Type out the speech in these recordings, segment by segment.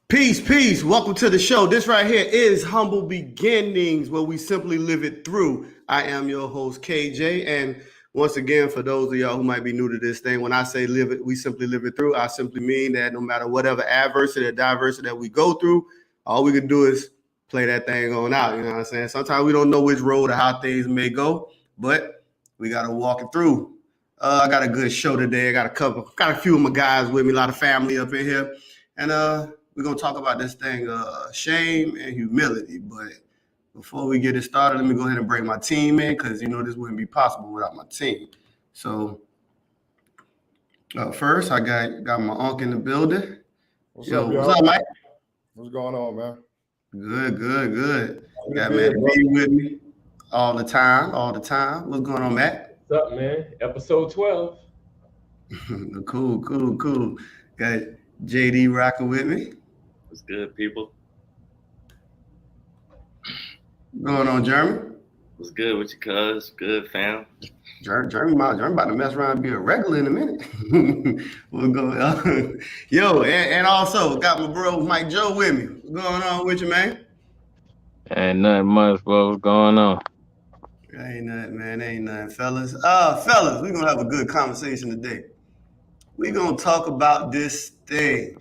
Peace, peace. Welcome to the show. This right here is Humble Beginnings, where we simply live it through. I am your host, KJ. And once again, for those of y'all who might be new to this thing, when I say live it, we simply live it through, I simply mean that no matter whatever adversity or diversity that we go through, all we can do is play that thing on out. You know what I'm saying? Sometimes we don't know which road or how things may go, but we got to walk it through. I got a good show today. Got a few of my guys with me, a lot of family up in here. And we're going to talk about this thing, shame and humility. But before we get it started, let me go ahead and bring my team in because, this wouldn't be possible without my team. So first, I got my uncle in the building. What's up, Mike? What's going on, man? Good. Got Matt B with me all the time. What's going on, Matt? What's up, man? Episode 12. Cool. Got JD rocking with me. What's good, people? What's going on, Jeremy? What's good with you, cuz? Good, fam. Jeremy about to mess around and be a regular in a minute. We'll go. Yo, and also got my bro Mike Joe with me. What's going on with you, man? Ain't nothing much, bro. What's going on? Ain't nothing, man. Ain't nothing, fellas. Fellas, we're gonna have a good conversation today. We're gonna talk about this thing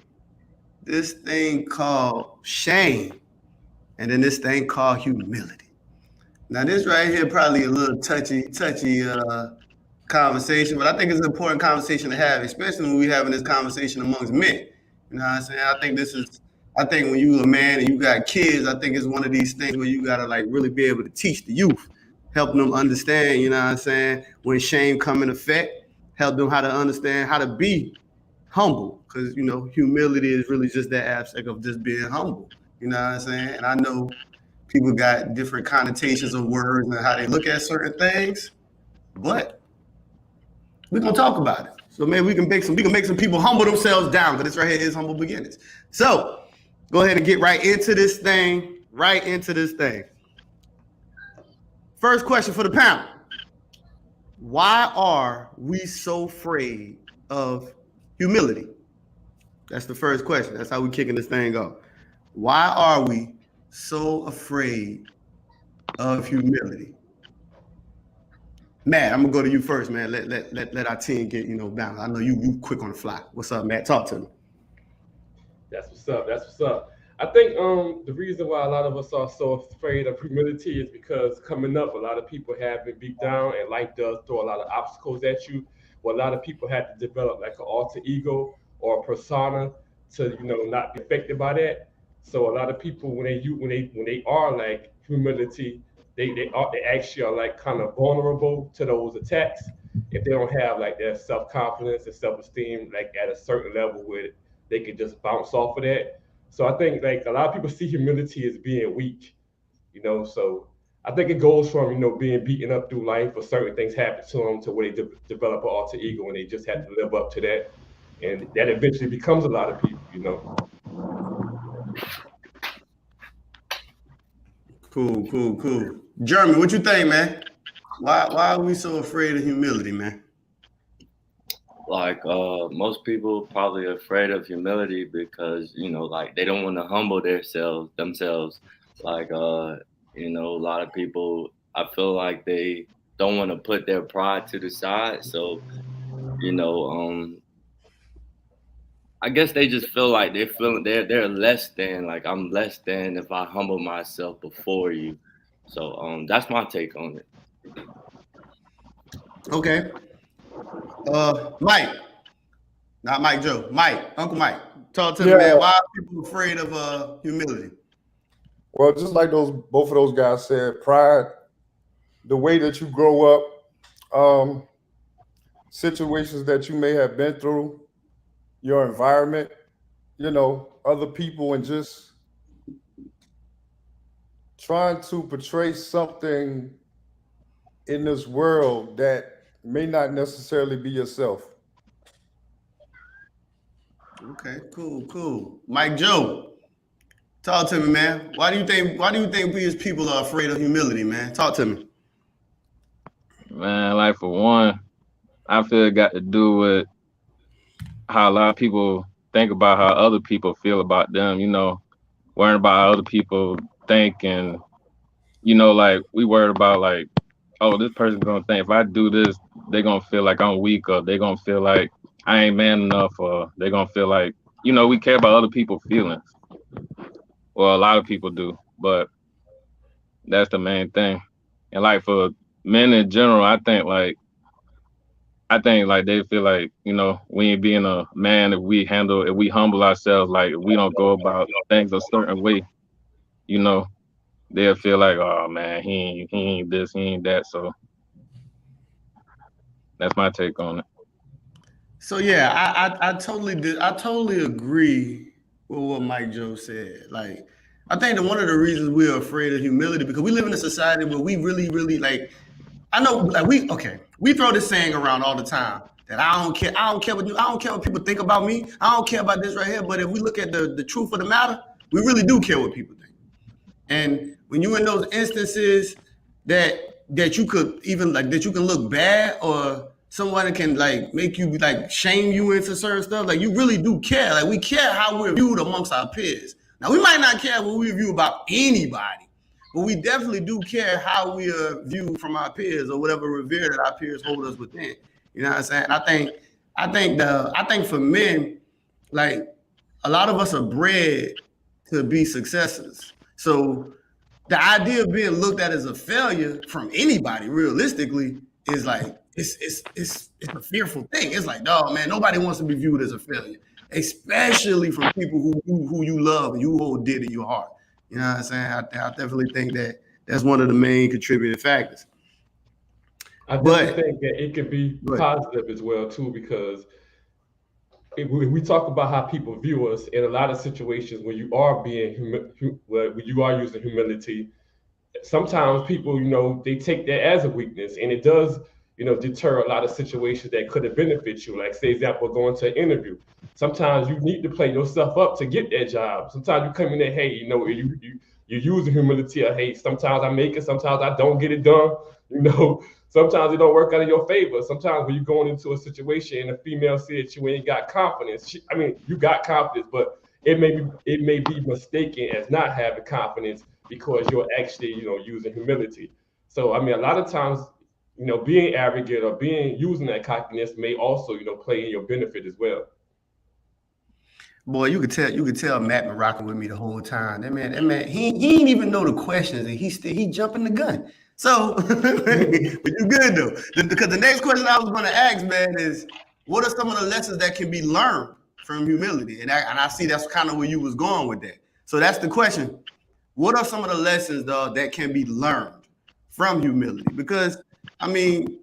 called shame, and then this thing called humility. Now, this right here probably a little touchy conversation, but I think it's an important conversation to have, especially when we're having this conversation amongst men. You know what I'm saying? I think when you a man and you got kids, I think it's one of these things where you gotta like really be able to teach the youth, helping them understand, you know what I'm saying, when shame come in effect, help them how to understand how to be humble, because humility is really just that aspect of just being humble. You know what I'm saying? And I know people got different connotations of words and how they look at certain things, but we're gonna talk about it. So maybe we can make some people humble themselves down, because this right here is Humble Beginnings. So go ahead and get right into this thing. First question for the panel. Why are we so afraid of humility? That's the first question. That's how we're kicking this thing off. Why are we so afraid of humility? Matt, I'm gonna go to you first, man. Let our team get down. I know you quick on the fly. What's up, Matt? Talk to me. That's what's up. I think the reason why a lot of us are so afraid of humility is because coming up, a lot of people have been beat down, and life does throw a lot of obstacles at you. Well, a lot of people have to develop like an alter ego or a persona to not be affected by that. So a lot of people when they are like humility, they actually are like kind of vulnerable to those attacks if they don't have like their self-confidence and self-esteem like at a certain level where they can just bounce off of that. So I think like a lot of people see humility as being weak, so I think it goes from, being beaten up through life or certain things happen to them to where they develop an alter ego and they just have to live up to that. And that eventually becomes a lot of people, Cool. Jeremy, what you think, man? Why are we so afraid of humility, man? Like most people probably afraid of humility because like they don't want to humble themselves. Like a lot of people, I feel like they don't want to put their pride to the side. So I guess they just feel like they're less than, like I'm less than if I humble myself before you. So that's my take on it. Okay. Mike, not Mike Joe. Mike, Uncle Mike, talk to me, man. Why are people afraid of humility? Well, just like both of those guys said, pride, the way that you grow up, situations that you may have been through, your environment, other people, and just trying to portray something in this world that may not necessarily be yourself. Okay, cool. Mike Joe, talk to me, man. Why do you think we as people are afraid of humility, man? Talk to me. Man, like for one, I feel it got to do with how a lot of people think about how other people feel about them, you know, worrying about how other people think, and you know, like we worried about like, oh, this person's gonna think if I do this, they're gonna feel like I'm weak, or they're gonna feel like I ain't man enough, or they're gonna feel like, you know, we care about other people's feelings. Well, a lot of people do, but that's the main thing. And like for men in general, I think like they feel like, you know, we ain't being a man if we humble ourselves, like if we don't go about things a certain way, you know, they'll feel like, oh man, he ain't this, he ain't that. So that's my take on it. So yeah, I totally agree with what Mike Joe said. Like, I think that one of the reasons we're afraid of humility because we live in a society where we really like. I know, like we throw this saying around all the time that I don't care what people think about me. I don't care about this right here. But if we look at the truth of the matter, we really do care what people think. And when you're in those instances that you could even like that you can look bad or someone can like make you like shame you into certain stuff, like you really do care. Like we care how we're viewed amongst our peers. Now we might not care what we view about anybody, but we definitely do care how we are viewed from our peers or whatever revere that our peers hold us within. You know what I'm saying? I think for men, like a lot of us are bred to be successes. So the idea of being looked at as a failure from anybody realistically is like it's a fearful thing. It's like, dog, man, nobody wants to be viewed as a failure, especially from people who you love and you hold dear to your heart. You know what I'm saying? I definitely think that that's one of the main contributing factors. I definitely think that it could be positive as well too, because if we talk about how people view us in a lot of situations when you are when you are using humility, sometimes people, you know, they take that as a weakness, and it does, you know, deter a lot of situations that could have benefited you. Like, say, example, going to an interview. Sometimes you need to play yourself up to get that job. Sometimes you come in there, hey, you know, you use the humility of, hey, sometimes I make it, sometimes I don't get it done. You know, sometimes it don't work out in your favor. Sometimes when you're going into a situation and a female says you ain't got confidence, you got confidence, but it may be mistaken as not having confidence because you're actually, you know, using humility. So, I mean, a lot of times, you know, being arrogant or using that cockiness may also, you know, play in your benefit as well. Boy, you could tell Matt been rocking with me the whole time. That man, he didn't even know the questions, and he jumping the gun. So, but you good though, because the next question I was going to ask, man, is what are some of the lessons that can be learned from humility? And I see that's kind of where you was going with that. So that's the question. What are some of the lessons, though, that can be learned from humility? Because, I mean,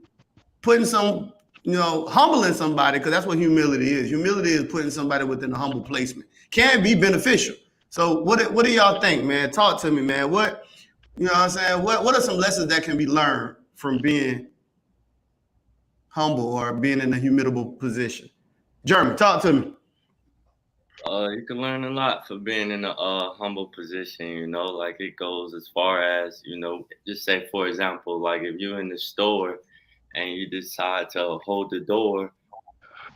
putting humbling somebody, because that's what humility is. Humility is putting somebody within a humble placement. Can be beneficial. So what do y'all think, man? Talk to me, man. What, you know what I'm saying? What are some lessons that can be learned from being humble or being in a humility position? Jeremy, talk to me. You can learn a lot for being in a humble position, you know, like it goes as far as, you know, just say, for example, like if you're in the store and you decide to hold the door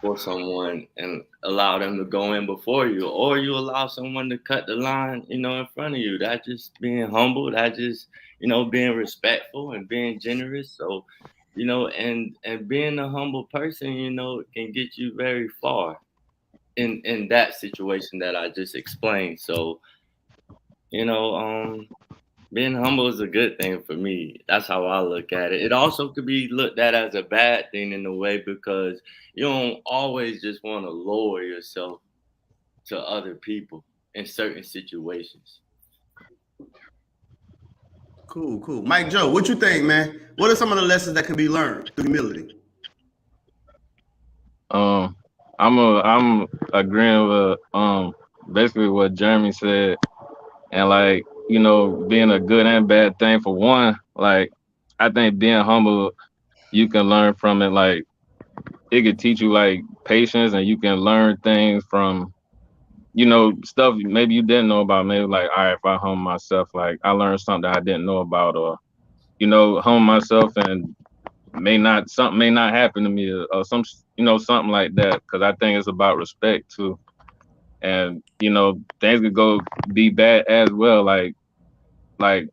for someone and allow them to go in before you, or you allow someone to cut the line, you know, in front of you, that just being humble, that just, you know, being respectful and being generous. So, you know, and being a humble person, you know, can get you very far in that situation that I just explained. So, you know, being humble is a good thing for me. That's how I look at it. It also could be looked at as a bad thing in a way because you don't always just want to lower yourself to other people in certain situations. Cool. Mike Joe, what you think, man? What are some of the lessons that can be learned through humility? I'm agreeing with basically what Jeremy said, and like, you know, being a good and bad thing. For one, like I think being humble, you can learn from it. Like it could teach you like patience, and you can learn things from, you know, stuff maybe you didn't know about. Maybe like, all right, if I humble myself, like I learned something I didn't know about, or you know, humble myself and something may not happen to me, or some, you know, something like that. Because I think it's about respect too. and things could go be bad as well. Like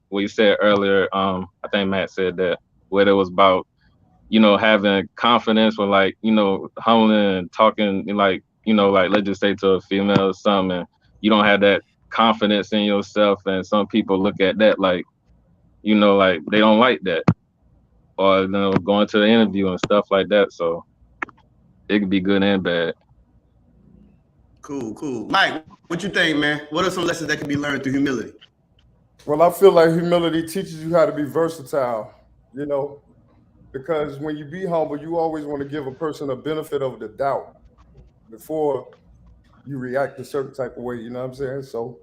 what you said earlier. I think Matt said that, whether it was about having confidence or humbling and talking like let's just say to a female or something, and you don't have that confidence in yourself, and some people look at that like like they don't like that, or going to the interview and stuff like that. So it could be good and bad. Cool. Mike, what you think, man? What are some lessons that can be learned through humility? Well, I feel like humility teaches you how to be versatile, because when you be humble, you always want to give a person a benefit of the doubt before you react a certain type of way, you know what I'm saying? So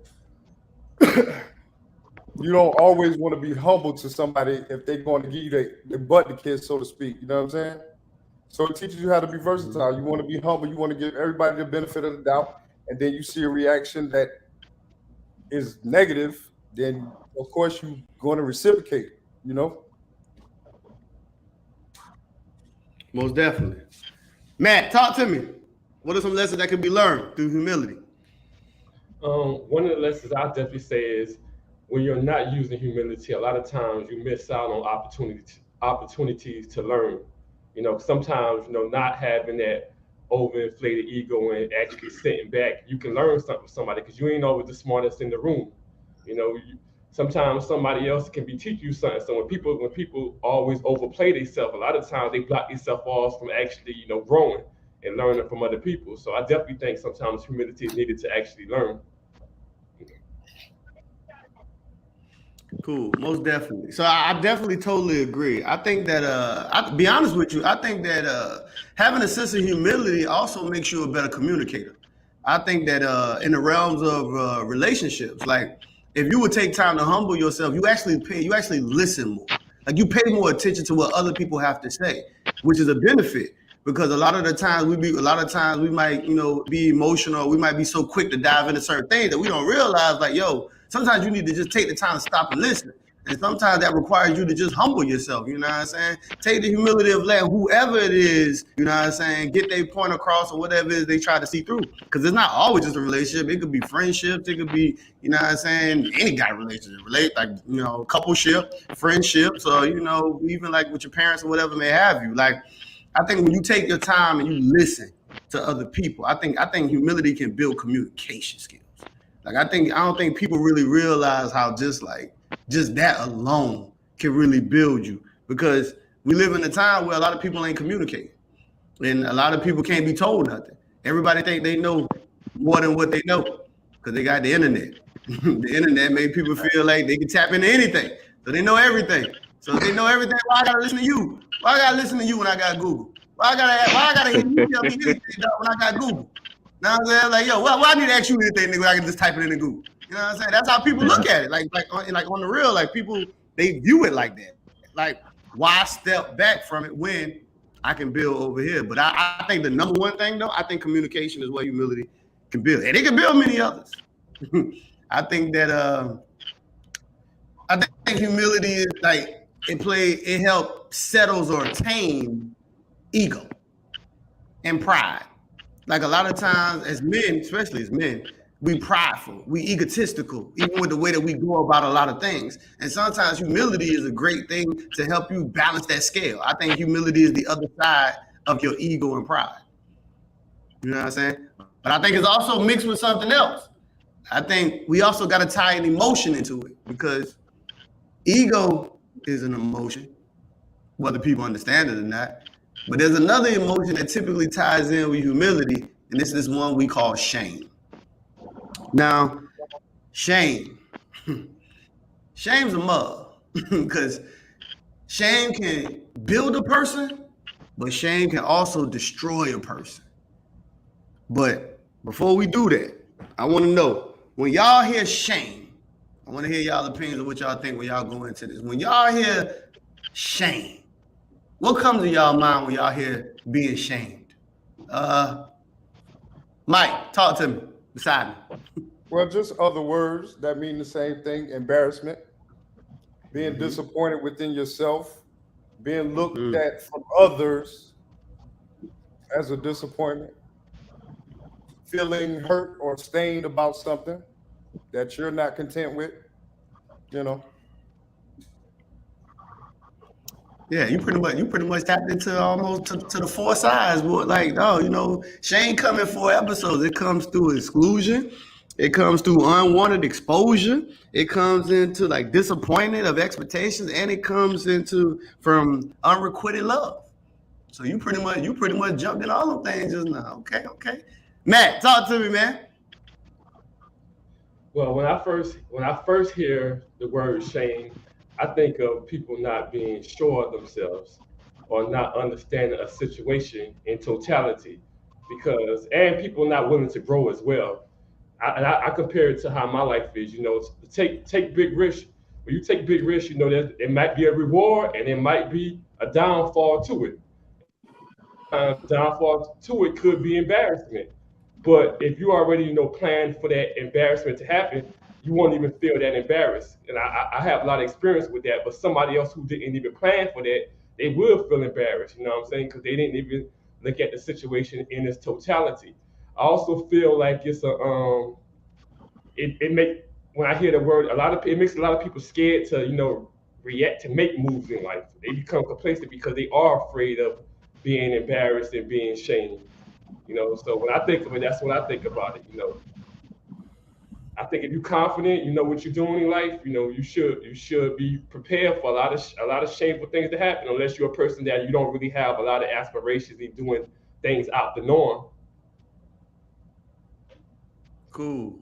you don't always want to be humble to somebody if they're going to give you their butt to kiss, so to speak, you know what I'm saying? So it teaches you how to be versatile. You want to be humble, you want to give everybody the benefit of the doubt, and then you see a reaction that is negative, then of course you're going to reciprocate, Most definitely. Matt, talk to me. What are some lessons that can be learned through humility? One of the lessons I definitely say is when you're not using humility, a lot of times you miss out on opportunities to learn. Sometimes not having that overinflated ego and actually sitting back, you can learn something from somebody because you ain't always the smartest in the room. Sometimes somebody else can be teaching you something. So when people always overplay themselves, a lot of times they block themselves off from actually growing and learning from other people. So I definitely think sometimes humility is needed to actually learn. Cool, most definitely. So I definitely totally agree. I think that I'll be honest with you, I think that having a sense of humility also makes you a better communicator. I think that in the realms of relationships, like if you would take time to humble yourself, you actually listen more. Like you pay more attention to what other people have to say, which is a benefit. Because a lot of times we might, be emotional. We might be so quick to dive into certain things that we don't realize, like, yo, sometimes you need to just take the time to stop and listen. And sometimes that requires you to just humble yourself, you know what I'm saying? Take the humility of letting whoever it is, you know what I'm saying, get their point across or whatever it is they try to see through. Because it's not always just a relationship. It could be friendships. It could be, you know what I'm saying, any kind of relationship. Coupleship, friendships, or, even like with your parents or whatever may have you. Like, I think when you take your time and you listen to other people, I think humility can build communication skills. Like I don't think people really realize how just that alone can really build you, because we live in a time where a lot of people ain't communicating, and a lot of people can't be told nothing. Everybody think they know more than what they know because they got the internet. The internet made people feel like they can tap into anything, so they know everything. So if they know everything, why I gotta listen to you? Why I gotta listen to you when I got Google? Why I gotta hear you tell me anything when I got Google? Now I'm saying, like, yo, why I need to ask you anything, nigga? I can just type it in Google. You know what I'm saying? That's how people look at it. Like on the real, like people, they view it like that. Like, why step back from it when I can build over here? But I think the number one thing, though, I think communication is what humility can build, and it can build many others. I think that humility is like it helps settles or tame ego and pride. Like a lot of times as men, especially as men, we prideful, we egotistical, even with the way that we go about a lot of things. And sometimes humility is a great thing to help you balance that scale. I think humility is the other side of your ego and pride. You know what I'm saying? But I think it's also mixed with something else. I think we also got to tie an emotion into it, because ego is an emotion, whether people understand it or not. But there's another emotion that typically ties in with humility, and this is one we call shame. Now, shame's a mug, because shame can build a person, but shame can also destroy a person. But before we do that, I want to know, when y'all hear shame, I want to hear y'all opinions of what y'all think when y'all go into this. When y'all hear shame, what comes to y'all mind when y'all hear being shamed? Mike, talk to me. Beside me. Well, just other words that mean the same thing. Embarrassment, being disappointed within yourself, being looked at from others as a disappointment, feeling hurt or stained about something that you're not content with, you know. Yeah, you pretty much tapped into almost to the four sides. Like, oh, you know, shame come in 4 episodes. It comes through exclusion, it comes through unwanted exposure, it comes into like disappointment of expectations, and it comes into from unrequited love. So you pretty much jumped in all them things just now. Okay. Matt, talk to me, man. Well, when I first hear the word shame, I think of people not being sure of themselves or not understanding a situation in totality, because and people not willing to grow as well. I compare it to how my life is. You know, take big risks. When you take big risks, you know that it might be a reward and it might be a downfall to it. Downfall to it could be embarrassment. But if you already, plan for that embarrassment to happen, you won't even feel that embarrassed. And I have a lot of experience with that. But somebody else who didn't even plan for that, they will feel embarrassed. You know what I'm saying? Because they didn't even look at the situation in its totality. I also feel like it's it make when I hear the word, it makes a lot of people scared to react to make moves in life. They become complacent because they are afraid of being embarrassed and being shamed. So when I think of it, that's what I think about it. I think if you're confident, you know what you're doing in life, you should be prepared for a lot of shameful things to happen, unless you're a person that you don't really have a lot of aspirations in doing things out the norm. Cool.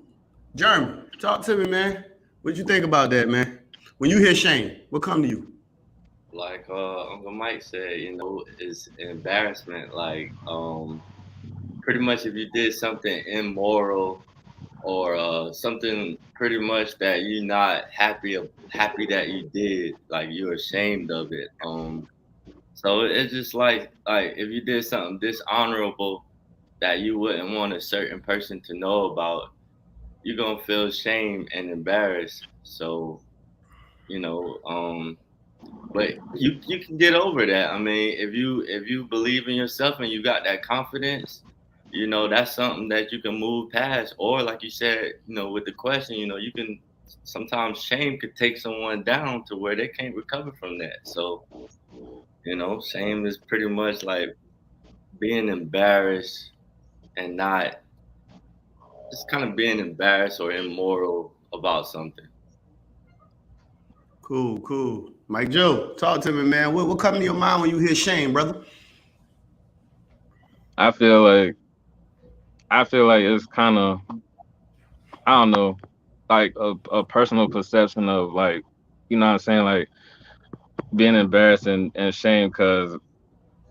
Jeremy, talk to me, man. What you think about that, man? When you hear shame, what come to you? Like Uncle Mike said, it's embarrassment. Like pretty much if you did something immoral or something pretty much that you're not happy that you did, like you're ashamed of it. So it's just like if you did something dishonorable that you wouldn't want a certain person to know about, you're gonna feel shame and embarrassed. So, but you can get over that. I mean, if you believe in yourself and you got that confidence, that's something that you can move past. Or like you said, with the question, you can sometimes shame could take someone down to where they can't recover from that. So, shame is pretty much like being embarrassed and not just kind of being embarrassed or immoral about something. Cool. Mike Joe, talk to me, man. What come to your mind when you hear shame, brother? I feel like it's kind of, I don't know, like a personal perception of like, you know what I'm saying, like being embarrassed and shame, because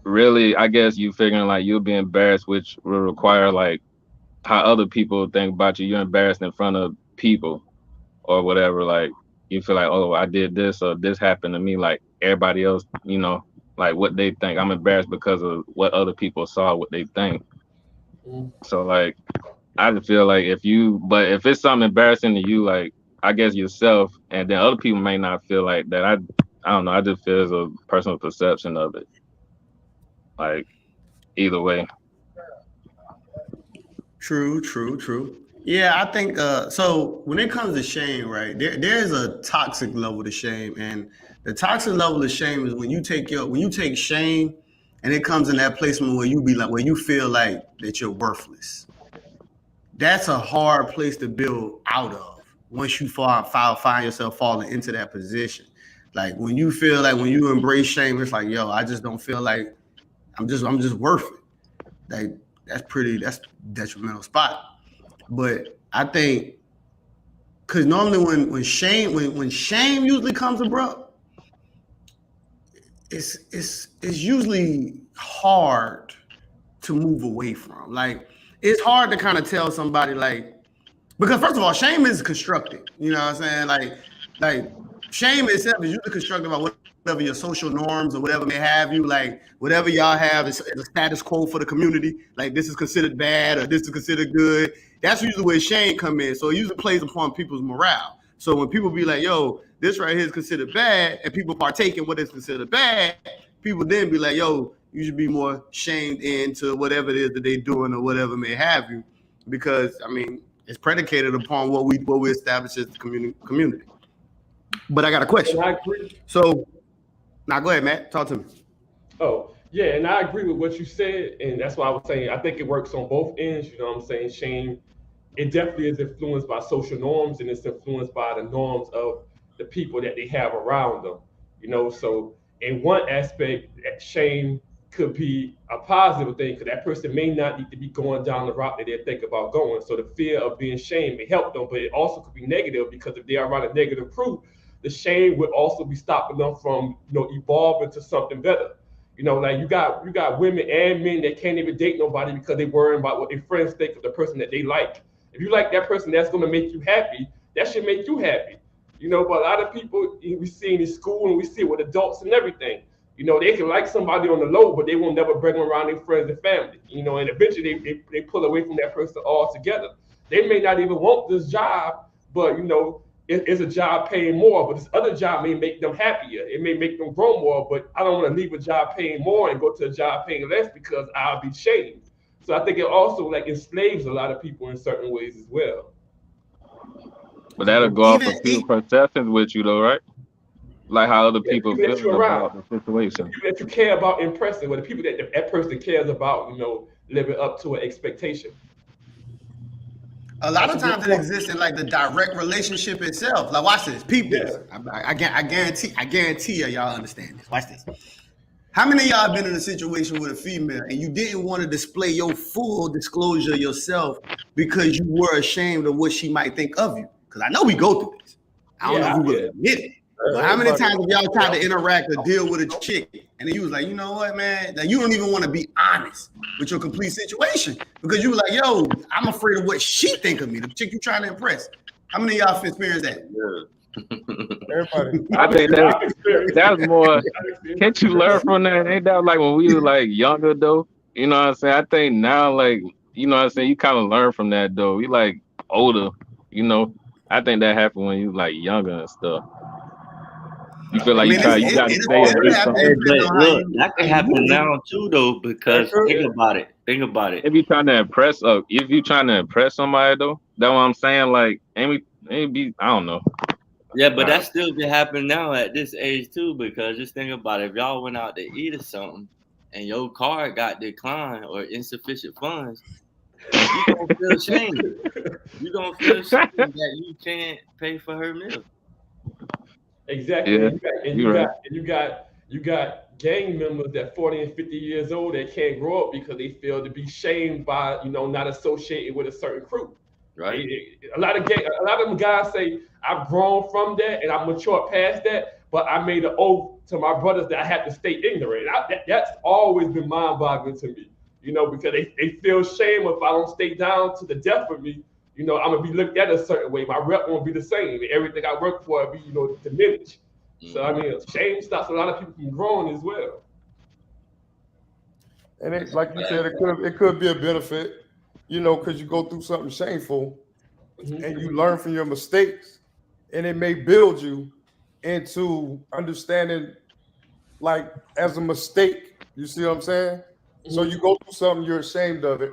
really, I guess you figuring like you'll be embarrassed, which will require like how other people think about you. You're embarrassed in front of people or whatever. Like you feel like, oh, I did this or this happened to me. Like everybody else, like what they think. I'm embarrassed because of what other people saw, what they think. So like, I just feel like if it's something embarrassing to you, like I guess yourself, and then other people may not feel like that. I don't know. I just feel it's a personal perception of it. Like either way. True. Yeah, I think so. When it comes to shame, right? There's a toxic level to shame, and the toxic level of shame is when you take shame, and it comes in that placement where where you feel like that you're worthless. That's a hard place to build out of once you find yourself falling into that position. Like when you feel like when you embrace shame, it's like, yo, I just don't feel like I'm just worth it. Like that's detrimental spot. But I think because normally when shame usually comes abrupt, it's usually hard to move away from. Like it's hard to kind of tell somebody like, because first of all, shame is constructed. You know what I'm saying? Like shame itself is usually constructed by whatever your social norms or whatever may have you, like whatever y'all have is a status quo for the community. Like this is considered bad or this is considered good. That's usually where shame come in. So it usually plays upon people's morale. So when people be like, yo, this right here is considered bad, and people partake in what is considered bad, people then be like, yo, you should be more shamed into whatever it is that they're doing or whatever may have you. because I mean it's predicated upon what we establish as the community. But I got a question. And I agree. So now go ahead, Matt. Talk to me. Oh, yeah, and I agree with what you said, and that's why I was saying I think it works on both ends. You know what I'm saying? Shame, it definitely is influenced by social norms, and it's influenced by the norms of the people that they have around them. You know, so in one aspect, shame could be a positive thing because that person may not need to be going down the route that they think about going. So the fear of being shamed may help them, but it also could be negative because if they are around a negative crew, the shame would also be stopping them from, evolving to something better. Like you got women and men that can't even date nobody because they worrying about what their friends think of the person that they like. If you like that person, that's going to make you happy. That should make you happy. But a lot of people we see in school and we see it with adults and everything. They can like somebody on the low, but they will never bring them around their friends and family. And eventually they pull away from that person altogether. They may not even want this job, but it's a job paying more, but this other job may make them happier. It may make them grow more, but I don't want to leave a job paying more and go to a job paying less because I'll be shamed. So I think it also enslaves a lot of people in certain ways as well. But that'll go off of people's perceptions with you, though, right? Like how other people feel about the situation. The people that you care about impressing, or the people that person cares about, living up to an expectation. A lot of times it exists in the direct relationship itself. Like, watch this, peep this. I guarantee y'all understand this. Watch this. How many of y'all been in a situation with a female and you didn't want to display your full disclosure yourself because you were ashamed of what she might think of you? Because I know we go through this. I don't know who will admit it. But how many times have y'all tried to interact or deal with a chick and then you was like, you know what, man? Like, you don't even want to be honest with your complete situation because you were like, yo, I'm afraid of what she think of me, the chick you trying to impress. How many of y'all have experienced that? Everybody. I think that's more. Can't you learn from that? Ain't that like when we were younger though? You know what I'm saying? I think now you know what I'm saying, you kind of learn from that though. We older, I think that happened when you younger and stuff. You feel like you got to stay away from it. But look, that can happen now too, though, because think about it. If you trying to impress somebody though, that's what I'm saying. Maybe I don't know. Yeah, but that still can happen now at this age too, because just think about it. If y'all went out to eat or something, and your card got declined or insufficient funds, you gonna feel shame. You gonna feel shame that you can't pay for her meal. Exactly. Yeah, You got gang members that 40 and 50 years old that can't grow up because they feel to be shamed by not associated with a certain crew. Right. A lot of them guys say I've grown from that and I'm matured past that, but I made an oath to my brothers that I had to stay ignorant. That's always been mind-boggling to me. Because they feel shame if I don't stay down to the death of me. I'm gonna be looked at a certain way. My rep won't be the same. Everything I work for will be, diminished. Mm-hmm. So shame stops a lot of people from growing as well. And it, like you said, it could be a benefit, because you go through something shameful, and you learn from your mistakes, and it may build you into understanding, as a mistake. You see what I'm saying? Mm-hmm. So you go through something, you're ashamed of it.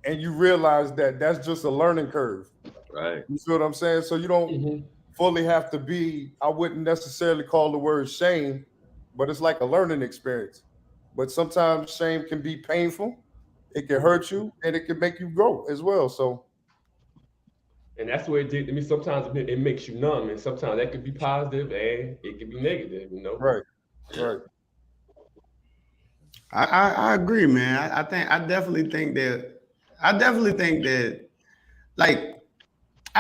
And you realize that that's just a learning curve. Right. You see what I'm saying? So you don't fully have to be, I wouldn't necessarily call the word shame, but it's like a learning experience. But sometimes shame can be painful. It can hurt you and it can make you grow as well. So. And that's what it did to me. Sometimes it makes you numb, and sometimes that could be positive and it could be negative, Right. I agree, man. I definitely think that I'm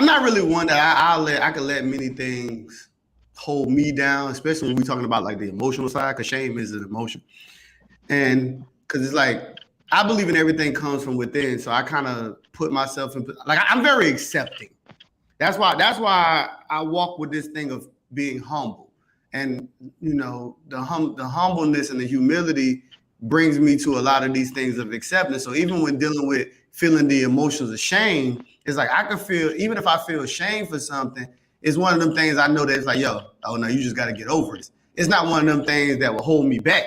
not really one that I can let many things hold me down, especially when we're talking about the emotional side, because shame is an emotion. And because it's I believe in everything comes from within. So I kind of put myself in, I'm very accepting. That's why I walk with this thing of being humble. And, the humbleness and the humility brings me to a lot of these things of acceptance. So even when dealing with feeling the emotions of shame, it's I can feel, even if I feel shame for something, it's one of them things I know that it's yo, oh no, you just got to get over it. It's not one of them things that will hold me back.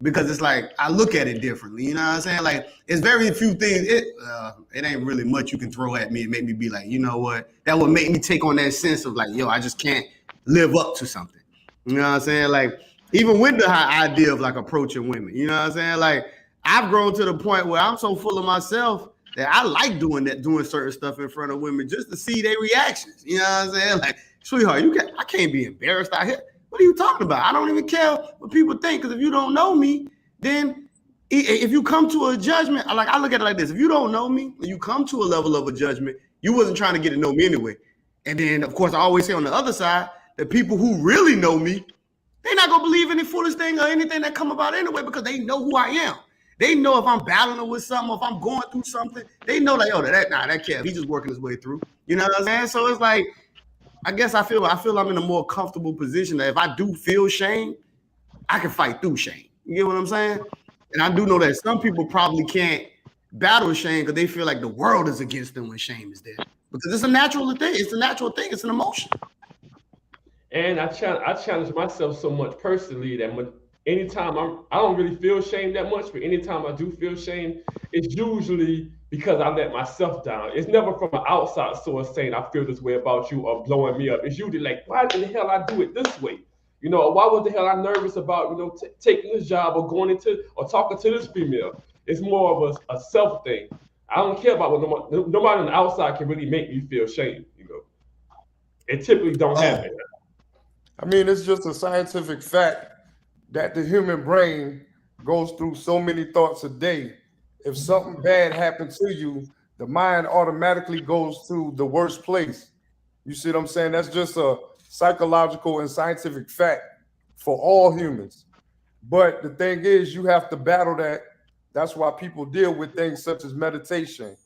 because it's like I look at it differently. You know what I'm saying? Like it's very few things. It ain't really much you can throw at me and make me be like, you know what? That would make me take on that sense of like, yo, I just can't live up to something. You know what I'm saying? Like even with the idea of like approaching women, you know what I'm saying? Like I've grown to the point where I'm so full of myself that I like doing certain stuff in front of women just to see their reactions. You know what I'm saying? Like, sweetheart, I can't be embarrassed out here. What are you talking about? I don't even care what people think, because if you don't know me, then if you come to a judgment, like I look at it like this: if you don't know me, and you come to a level of a judgment, you wasn't trying to get to know me anyway. And then, of course, I always say on the other side, the people who really know me, they're not gonna believe any foolish thing or anything that come about anyway, because they know who I am. They know if I'm battling with something, or if I'm going through something, they know like, oh, that Kev, he's just working his way through. You know what I'm saying? So it's like, I guess I feel I'm in a more comfortable position that if I do feel shame, I can fight through shame. You get what I'm saying? And I do know that some people probably can't battle shame because they feel like the world is against them when shame is there. Because it's a natural thing. It's a natural thing. It's an emotion. And I challenge myself so much personally that anytime I don't really feel shame that much, but anytime I do feel shame, it's usually because I let myself down. It's never from an outside source saying I feel this way about you or blowing me up. It's usually like, why the hell I do it this way? You know, why was the hell I nervous about, taking this job or going into or talking to this female? It's more of a self thing. I don't care about what nobody on the outside can really make me feel shame. It typically don't happen. I mean, it's just a scientific fact that the human brain goes through so many thoughts a day. If something bad happens to you, the mind automatically goes to the worst place. You see what I'm saying? That's just a psychological and scientific fact for all humans. But the thing is, you have to battle that. That's why people deal with things such as meditation,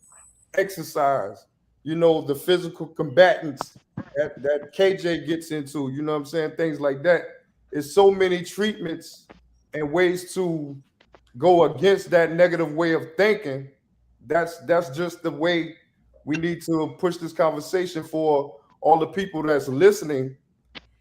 exercise, the physical combatants that KJ gets into, you know what I'm saying? Things like that. It's so many treatments and ways to go against that negative way of thinking. That's just the way we need to push this conversation for all the people that's listening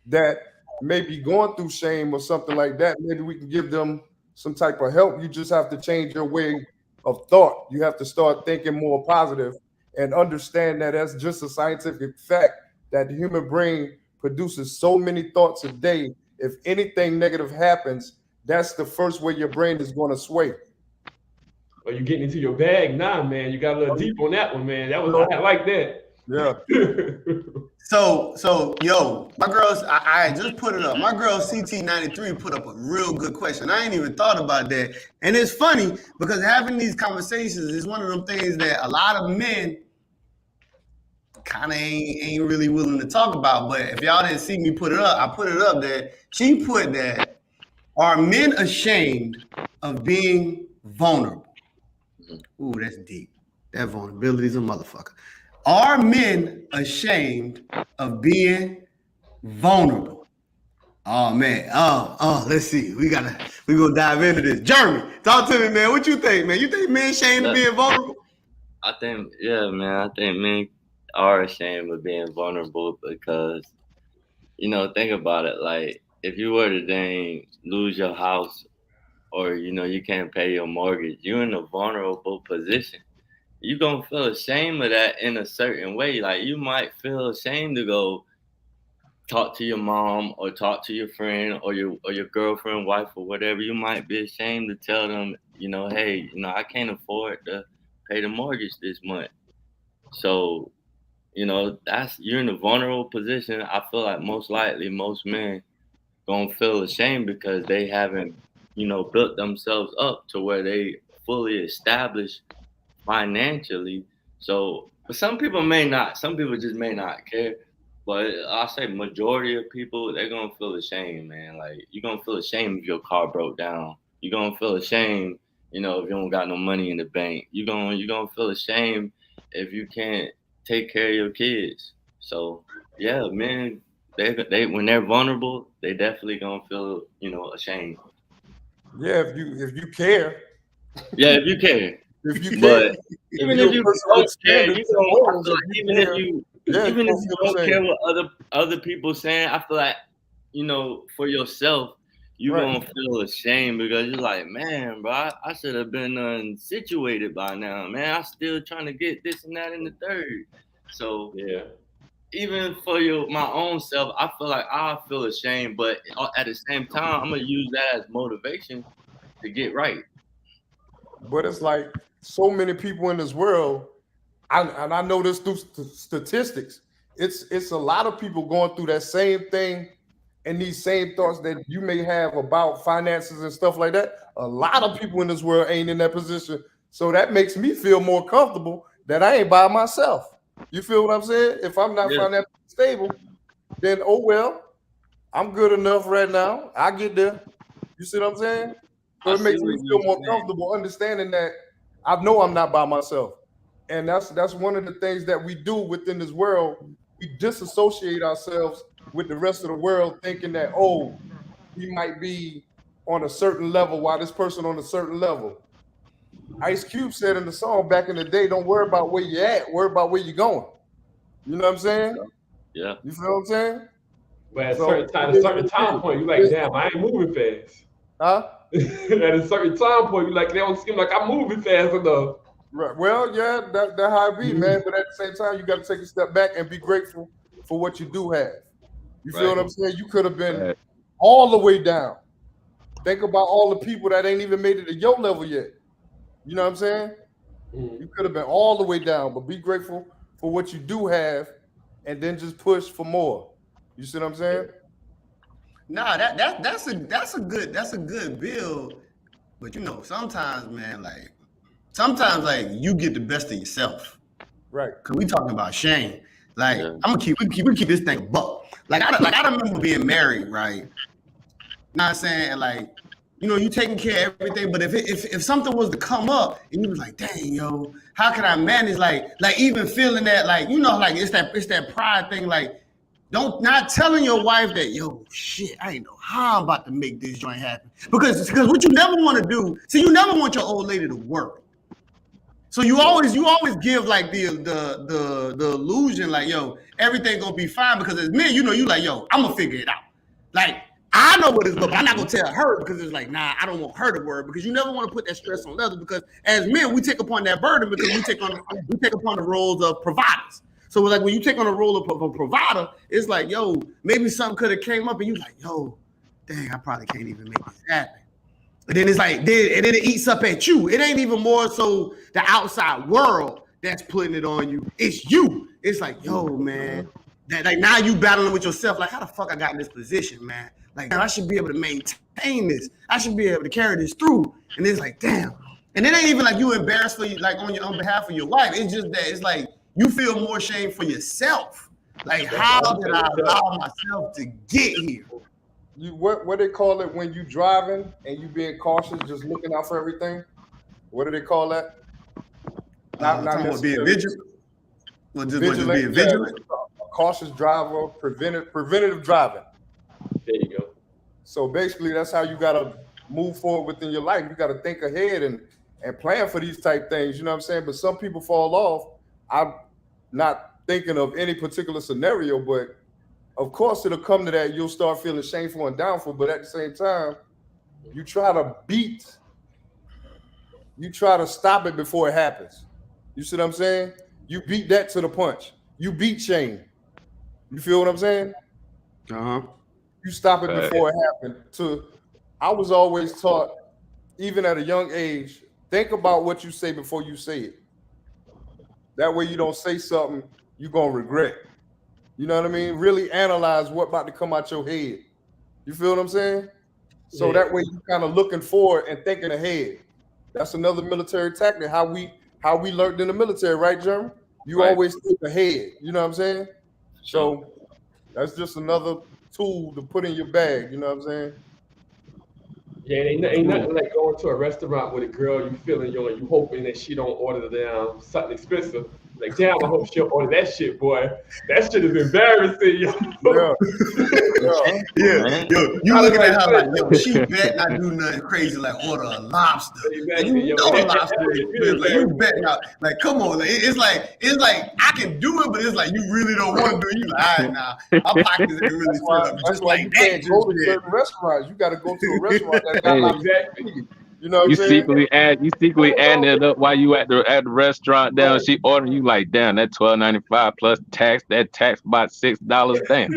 that may be going through shame or something like that. Maybe we can give them some type of help. You just have to change your way of thought. You have to start thinking more positive and understand that that's just a scientific fact that the human brain produces so many thoughts a day. If anything negative happens, that's the first way your brain is going to sway. Well, you're getting into your bag now, man. You got a little deep on that one, man. I like that. Yeah. So, yo, my girls, I just put it up. My girl CT93 put up a real good question. I ain't even thought about that. And it's funny because having these conversations is one of them things that a lot of men kind of ain't really willing to talk about. But if y'all didn't see me put it up, I put it up that she put that, are men ashamed of being vulnerable? Ooh, that's deep. That vulnerability is a motherfucker. Are men ashamed of being vulnerable? Oh man. Let's see. We gonna dive into this. Jeremy, talk to me, man. What you think, man? You think men ashamed of being vulnerable? I think men are ashamed of being vulnerable because, think about it. Like, if you were to then lose your house or, you can't pay your mortgage, you're in a vulnerable position. You're going to feel ashamed of that in a certain way. Like, you might feel ashamed to go talk to your mom or talk to your friend or your girlfriend, wife, or whatever. You might be ashamed to tell them, hey, I can't afford to pay the mortgage this month. So, you're in a vulnerable position. I feel like most likely most men gonna feel ashamed because they haven't, built themselves up to where they fully established financially. So, but some people may not. Some people just may not care. But I say majority of people, they're gonna feel ashamed, man. Like, you're gonna feel ashamed if your car broke down. You're gonna feel ashamed, if you don't got no money in the bank. You're gonna feel ashamed if you can't take care of your kids. So yeah, men, they when they're vulnerable, they definitely gonna feel, ashamed. Yeah, if you care. Yeah, if you care. If you But care. even if you don't care, even if you don't care what other people saying, I feel like, for yourself, you Right. gonna feel ashamed because you're like, man, bro, I should have been situated by now, man. I'm still trying to get this and that and the third. So Yeah. even for my own self, I feel like I feel ashamed, but at the same time, I'm gonna use that as motivation to get right. But it's like so many people in this world, and I know this through statistics. It's a lot of people going through that same thing and these same thoughts that you may have about finances and stuff like that. A lot of people in this world ain't in that position. So that makes me feel more comfortable that I ain't by myself. You feel what I'm saying? If I'm not Yeah. financially stable, then oh well, I'm good enough right now. I get there. You see what I'm saying? So I it makes see me what feel you're more saying. comfortable understanding that I know I'm not by myself. And that's one of the things that we do within this world. We disassociate ourselves with the rest of the world, thinking that, oh, we might be on a certain level while this person on a certain level. Ice Cube said in the song back in the day, don't worry about where you're at, worry about where you're going. You know what I'm saying? Yeah. You feel what I'm saying? But at So, a certain time point, you're like, damn, I ain't moving fast. huh? At a certain time point, you're like, they don't seem like I'm moving fast enough. Right. Well, yeah, that how it be, man. But at the same time, you got to take a step back and be grateful for what you do have. You feel what I'm saying? You could have been Right. all the way down. Think about all the people that ain't even made it to your level yet. You know what I'm saying? You could have been all the way down, but be grateful for what you do have, and then just push for more. You see what I'm saying? Nah, that's a good build. But you know, sometimes, man, like you get the best of yourself. Right. Cause we talking about shame. Like Yeah. we keep this thing a buck. Like I remember being married, right? Not saying like, you know, you taking care of everything, but if something was to come up and you was like, dang, yo, how can I manage? Like even feeling that, like, you know, like it's that pride thing, like not telling your wife that, yo, shit, I ain't know how I'm about to make this joint happen. Because what you never want to do, see, you never want your old lady to work. So you always give like the illusion, like, yo, everything gonna be fine, because as men, you know, you like, yo, I'm gonna figure it out. Like, I know what it's about, but I'm not gonna tell her, because it's like, nah, I don't want her to worry, because you never want to put that stress on others, because as men, we take upon that burden because we take upon the roles of providers. So like when you take on the role of a provider, it's like, yo, maybe something could have came up and you like, yo, dang, I probably can't even make this happen. And then it's like, and then it eats up at you. It ain't even more so the outside world that's putting it on you. It's you. It's like, yo, man, that like now you battling with yourself. Like, how the fuck I got in this position, man? Like, I should be able to maintain this. I should be able to carry this through. And it's like, damn. And it ain't even like you embarrassed for you, like on behalf of your wife. It's just that it's like you feel more shame for yourself. Like, how did I allow myself to get here? What they call it when you driving and you being cautious, just looking out for everything? What do they call that? Not being vigilant. Well, just being vigilant. A cautious driver, preventative driving. There you go. So basically, that's how you gotta move forward within your life. You gotta think ahead and plan for these type things. You know what I'm saying? But some people fall off. I'm not thinking of any particular scenario, but of course, it'll come to that. You'll start feeling shameful and downful, but at the same time, you try to stop it before it happens. You see what I'm saying? You beat that to the punch. You beat shame. You feel what I'm saying? Uh-huh. You stop it before it happened. I was always taught, even at a young age, think about what you say before you say it. That way you don't say something you're going to regret. You know what I mean? Really analyze what about to come out your head. You feel what I'm saying? So that way you kind of looking forward and thinking ahead. That's another military tactic. How we learned in the military, right, Jeremy? You always think ahead. You know what I'm saying? So that's just another tool to put in your bag. You know what I'm saying? Yeah, ain't nothing like going to a restaurant with a girl you feeling you hoping that she don't order something expensive, Like, damn, I hope she'll order that shit, boy. That shit is embarrassing, yo. Yeah. Yo, you looking at her like, yo, she bet not do nothing crazy like order a lobster. Exactly, And you know yo. lobster is expensive. Like, you bet not. Like, come on. Like, it's like I can do it, but it's like you really don't want to do it. You like, all right, nah, my pockets ain't really filled up. Just like you that. can't go to certain restaurants. You got to go to a restaurant that got lobster. Exactly. You know what I'm saying? You secretly adding it up while you at the restaurant down. She ordering you like, damn, that $12.95 plus tax. That tax about $6. Damn.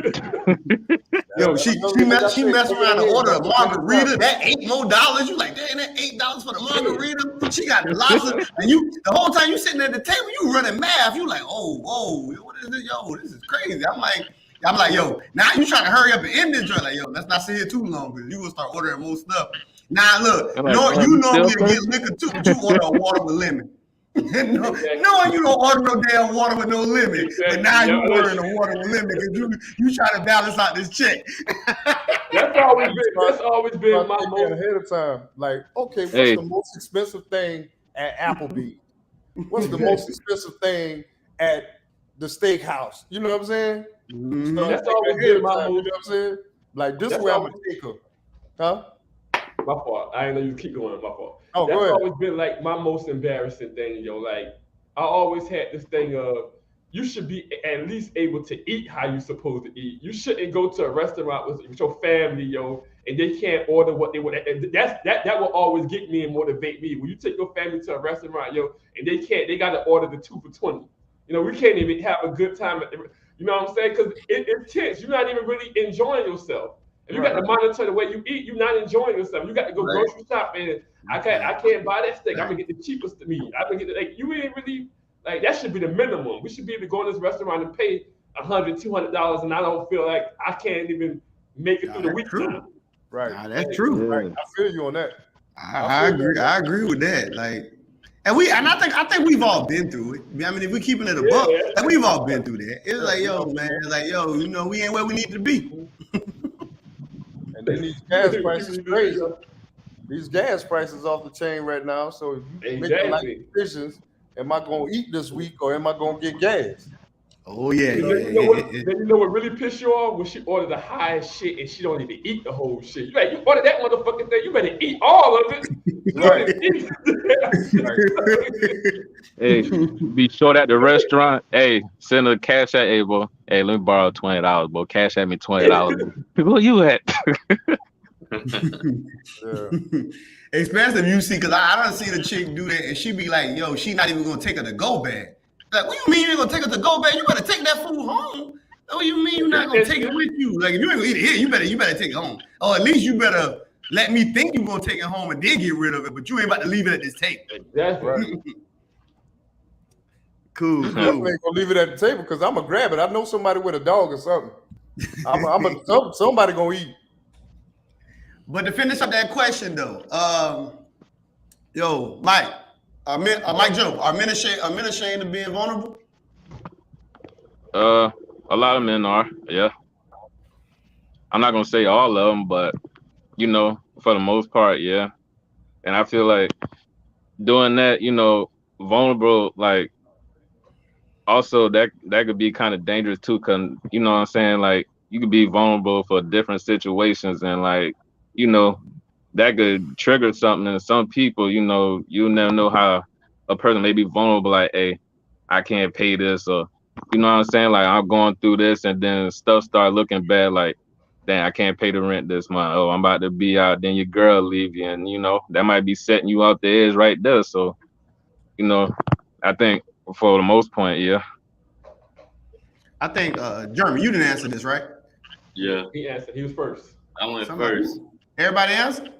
Yo, she mess around and order a margarita. That $8 more. You like, damn, that $8 for the margarita. She got the lobster, and you the whole time you sitting at the table, you running math. You like, whoa, what is this? Yo, this is crazy. I'm like, yo, now you trying to hurry up and end this joint. Like, yo, let's not sit here too long because you will start ordering more stuff. Now look, like, you normally get liquor too, but you order a water with lemon. Knowing you don't order no damn water with no lemon, but now you ordering a water with lemon because you trying to balance out this check. That's always been my most ahead of time. Like, okay, what's the most expensive thing at Applebee's? What's the most expensive thing at the steakhouse? You know what I'm saying? Mm-hmm. So that's always been my most. You know what I'm saying? Like this way I'm gonna take her, huh? My fault. I didn't know you keep going. My fault. Oh, that's go ahead. always been like my most embarrassing thing, yo. Like I always had this thing of you should be at least able to eat how you supposed to eat. You shouldn't go to a restaurant with your family, yo, and they can't order what they would. That will always get me and motivate me. When you take your family to a restaurant, yo, and they got to order the 2 for $20. You know, we can't even have a good time at the. You know what I'm saying? Because it's tense. You're not even really enjoying yourself. If you got to monitor the way you eat, you're not enjoying yourself. You got to go grocery shop and I can't buy that steak. I'm gonna get the cheapest meat. I'm gonna get you ain't really like that should be the minimum. We should be able to go in this restaurant and pay $100, $200, and I don't feel like I can't even make it through the week time. Right. Nah, that's true. Right. I feel you on that. I agree. I agree with that. Like, and I think we've all been through it. I mean, if we're keeping it a buck, like we've all been through that. It's like, yo, man, like, yo, you know, we ain't where we need to be. And then these gas prices crazy. These gas prices off the chain right now. So you make a lot of decisions. Am I gonna eat this week or am I gonna get gas? Oh yeah. You know what really pissed you off? When she ordered the highest shit and she don't even eat the whole shit. You ordered that motherfucking thing, you better eat all of it. Hey, be short at the restaurant. Hey, send a cash at Abel. Hey, let me borrow $20, bro. Cash at me $20. Where you at? Especially if you see, because I don't see the chick do that and she be like, yo, she not even gonna take her to go bag. Like, what you mean you ain't gonna take her to go bag? You better take that food home. What you mean you're not gonna take it with you? Like, if you ain't gonna eat it here, you better take it home. Or at least you better let me think you're gonna take it home and then get rid of it, but you ain't about to leave it at this table. Exactly. Right. Cool. You definitely ain't gonna leave it at the table because I'm gonna grab it. I know somebody with a dog or something. Somebody gonna eat. But to finish up that question though, yo, Mike, Mike Joe, are men ashamed of being vulnerable? A lot of men are, yeah. I'm not gonna say all of them, but you know, for the most part, yeah. And I feel like doing that, you know, vulnerable, like also that could be kind of dangerous too, cause you know what I'm saying, like you could be vulnerable for different situations and like, you know, that could trigger something in some people. You know, you'll never know how a person may be vulnerable, like, hey, I can't pay this, or you know what I'm saying, like I'm going through this and then stuff start looking bad, like, dang, I can't pay the rent this month. Oh, I'm about to be out. Then your girl leave you, and you know that might be setting you out the edge right there. So, you know, I think for the most part, yeah. I think Jeremy, you didn't answer this, right? Yeah. He answered. He was first. I went first. Everybody answered?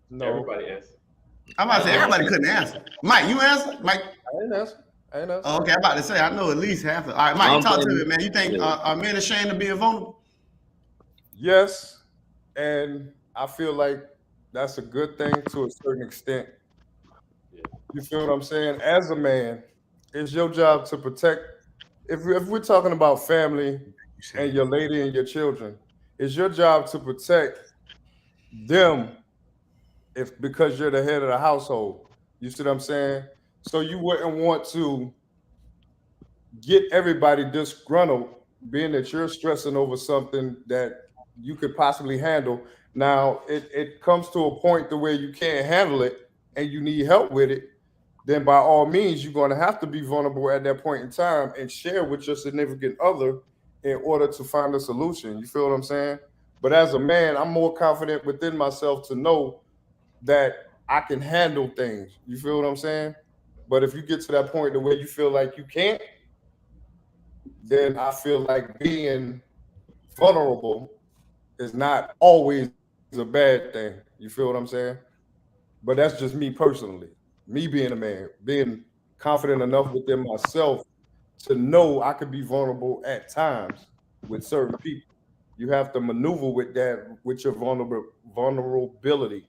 No. Everybody answered. I'm about to say everybody couldn't answer. Mike, you answered? Mike? I didn't answer. Oh, okay, I'm about to say I know at least half of it. All right, Mike, talk to me, man. You think are men ashamed of being vulnerable? Yes, and I feel like that's a good thing to a certain extent. You feel what I'm saying? As a man, it's your job to protect. If we're talking about family and your lady and your children, it's your job to protect them because you're the head of the household. You see what I'm saying? So you wouldn't want to get everybody disgruntled, being that you're stressing over something that you could possibly handle. Now it comes to a point to where you can't handle it and you need help with it, then by all means you're going to have to be vulnerable at that point in time and share with your significant other in order to find a solution. You feel what I'm saying? But as a man, I'm more confident within myself to know that I can handle things. You feel what I'm saying? But if you get to that point the way you feel like you can't, then I feel like being vulnerable is not always a bad thing. You feel what I'm saying? But that's just me personally. Me being a man, being confident enough within myself to know I can be vulnerable at times with certain people. You have to maneuver with that, with your vulnerability.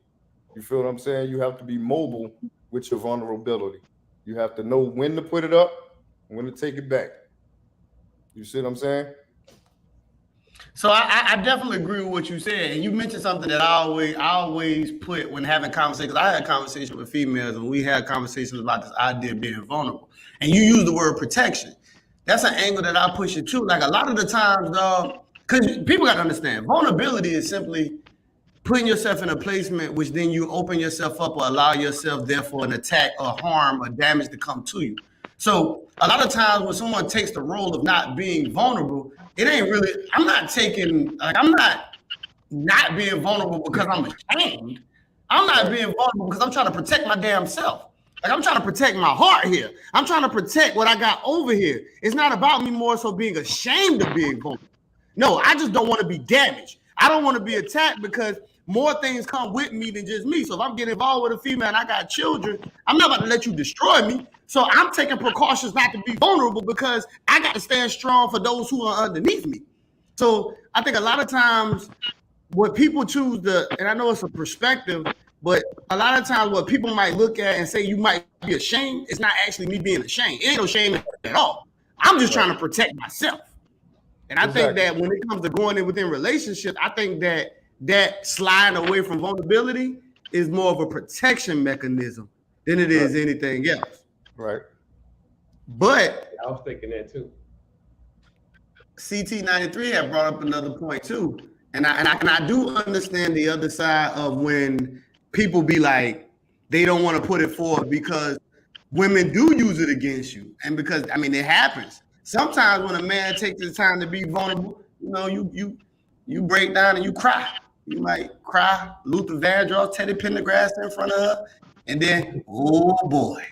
You feel what I'm saying? You have to be mobile with your vulnerability. You have to know when to put it up, when to take it back. You see what I'm saying? So I definitely agree with what you said, and you mentioned something that I always put when having conversations. I had conversations with females, and we had conversations about this idea of being vulnerable. And you use the word protection. That's an angle that I push it too. Like a lot of the times, dog, because people got to understand, vulnerability is simply putting yourself in a placement which then you open yourself up or allow yourself therefore an attack or harm or damage to come to you. So a lot of times when someone takes the role of not being vulnerable, it ain't really, I'm not being vulnerable because I'm ashamed. I'm not being vulnerable because I'm trying to protect my damn self. Like I'm trying to protect my heart here. I'm trying to protect what I got over here. It's not about me more so being ashamed of being vulnerable. No, I just don't want to be damaged. I don't want to be attacked because more things come with me than just me. So if I'm getting involved with a female and I got children, I'm not about to let you destroy me. So I'm taking precautions not to be vulnerable because I got to stand strong for those who are underneath me. So I think a lot of times what people choose to, and I know it's a perspective, but a lot of times what people might look at and say you might be ashamed, it's not actually me being ashamed. It ain't no shame at all. I'm just trying to protect myself. And I think that when it comes to going in within relationships, I think that sliding away from vulnerability is more of a protection mechanism than it is anything else. Right. But I was thinking that too. CT93 had brought up another point too. And I do understand the other side of when people be like, they don't want to put it forward because women do use it against you. And because, I mean, it happens. Sometimes when a man takes the time to be vulnerable, you know, you break down and you cry. You might cry, Luther Vandross, Teddy Pendergrass in front of her, and then, oh boy,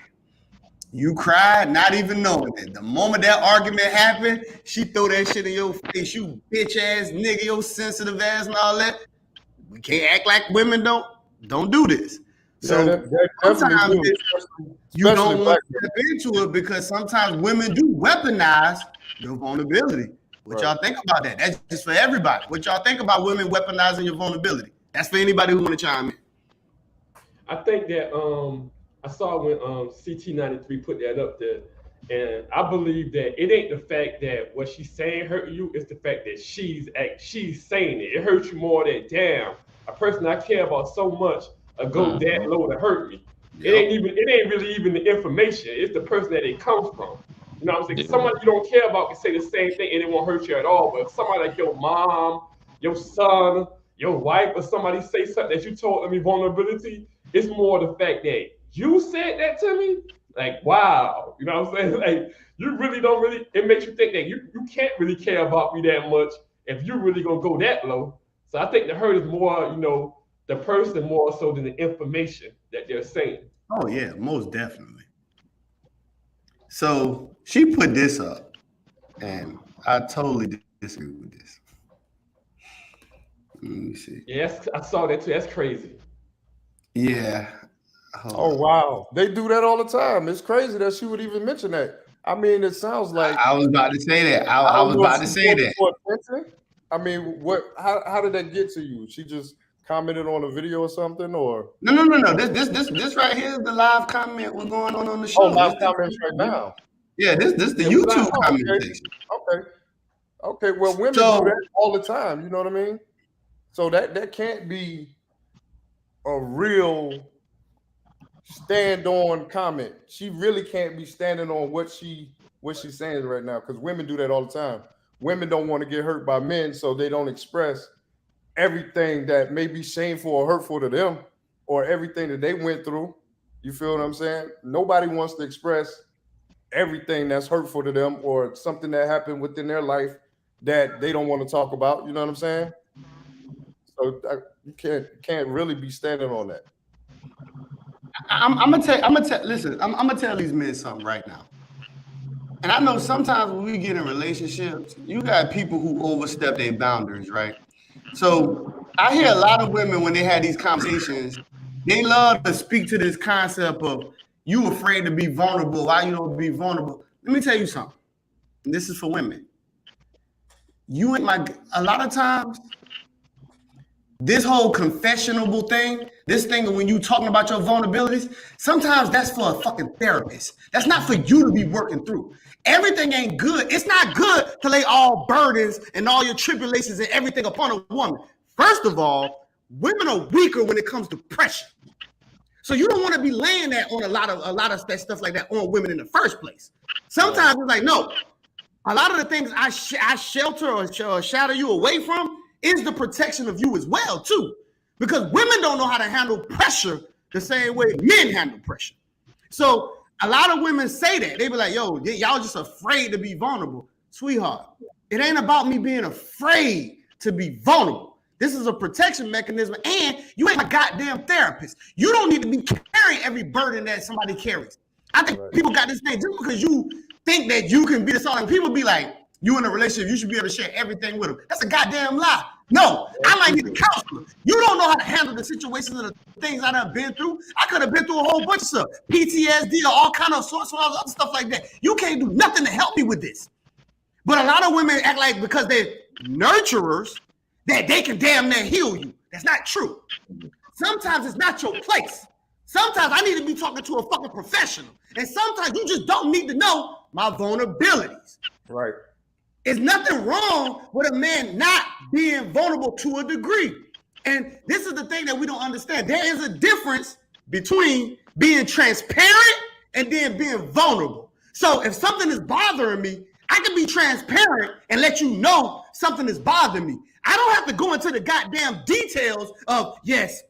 you cried, not even knowing it. The moment that argument happened, she throw that shit in your face, you bitch ass nigga, your sensitive ass and all that. We can't act like women don't do this. So sometimes you don't want to step into it because sometimes women do weaponize your vulnerability. What y'all think about that? That's just for everybody. What y'all think about women weaponizing your vulnerability? That's for anybody who want to chime in. I think that I saw when CT93 put that up there, and I believe that it ain't the fact that what she's saying hurt you, it's the fact that she's saying it. It hurts you more than damn, a person I care about so much go that low to hurt me. Yep. It ain't really even the information. It's the person that it comes from. You know what I'm saying? Yeah. Somebody you don't care about can say the same thing and it won't hurt you at all. But if somebody like your mom, your son, your wife, or somebody say something that you told them vulnerability, it's more the fact that you said that to me. Like, wow. You know what I'm saying? Like, you really don't really, it makes you think that you can't really care about me that much if you really gonna go that low. So I think the hurt is more, you know, the person more so than the information that they're saying. Oh yeah, most definitely. So she put this up, and I totally disagree with this. Let me see. Yes, I saw that too. That's crazy. Yeah. Oh wow, they do that all the time. It's crazy that she would even mention that. I mean, it sounds like I was about to say that. I was about to say that. I mean, what? How did that get to you? She just commented on a video or something, or no. This right here is the live comment we're going on the show. Oh, live comments right now. Yeah, this the YouTube comment section. Okay. Well, women do that all the time. You know what I mean? So that can't be a real stand on comment. She really can't be standing on what she what she's saying right now, because women do that all the time. Women don't want to get hurt by men, so they don't express everything that may be shameful or hurtful to them, or everything that they went through. You feel what I'm saying? Nobody wants to express everything that's hurtful to them or something that happened within their life that they don't want to talk about. You know what I'm saying? So you can't really be standing on that. I'm gonna tell. Listen, I'm gonna tell these men something right now. And I know sometimes when we get in relationships, you got people who overstep their boundaries, right? So I hear a lot of women when they have these conversations, they love to speak to this concept of you afraid to be vulnerable. Why you don't be vulnerable? Let me tell you something. And this is for women. A lot of times, this whole confessionable thing, this thing of when you talking about your vulnerabilities, sometimes that's for a fucking therapist. That's not for you to be working through. Everything ain't good. It's not good to lay all burdens and all your tribulations and everything upon a woman. First of all, women are weaker when it comes to pressure. So you don't want to be laying that on a lot of that stuff like that on women in the first place. Sometimes it's like, no, a lot of the things I shelter or shadow you away from is the protection of you as well, too. Because women don't know how to handle pressure the same way men handle pressure. So a lot of women say that. They be like, yo, y'all just afraid to be vulnerable. Sweetheart, it ain't about me being afraid to be vulnerable. This is a protection mechanism, and you ain't a goddamn therapist. You don't need to be carrying every burden that somebody carries. I think people got this thing, just because you think that you can be the solid, people be like, you in a relationship, you should be able to share everything with them. That's a goddamn lie. No, I might need a counselor. You don't know how to handle the situations and the things I done been through. I could have been through a whole bunch of stuff, PTSD or all kind of sorts of other stuff like that. You can't do nothing to help me with this. But a lot of women act like because they're nurturers that they can damn near heal you. That's not true. Sometimes it's not your place. Sometimes I need to be talking to a fucking professional. And sometimes you just don't need to know my vulnerabilities. Right. There's nothing wrong with a man not being vulnerable to a degree. And this is the thing that we don't understand. There is a difference between being transparent and then being vulnerable. So if something is bothering me, I can be transparent and let you know something is bothering me. I don't have to go into the goddamn details of, yes,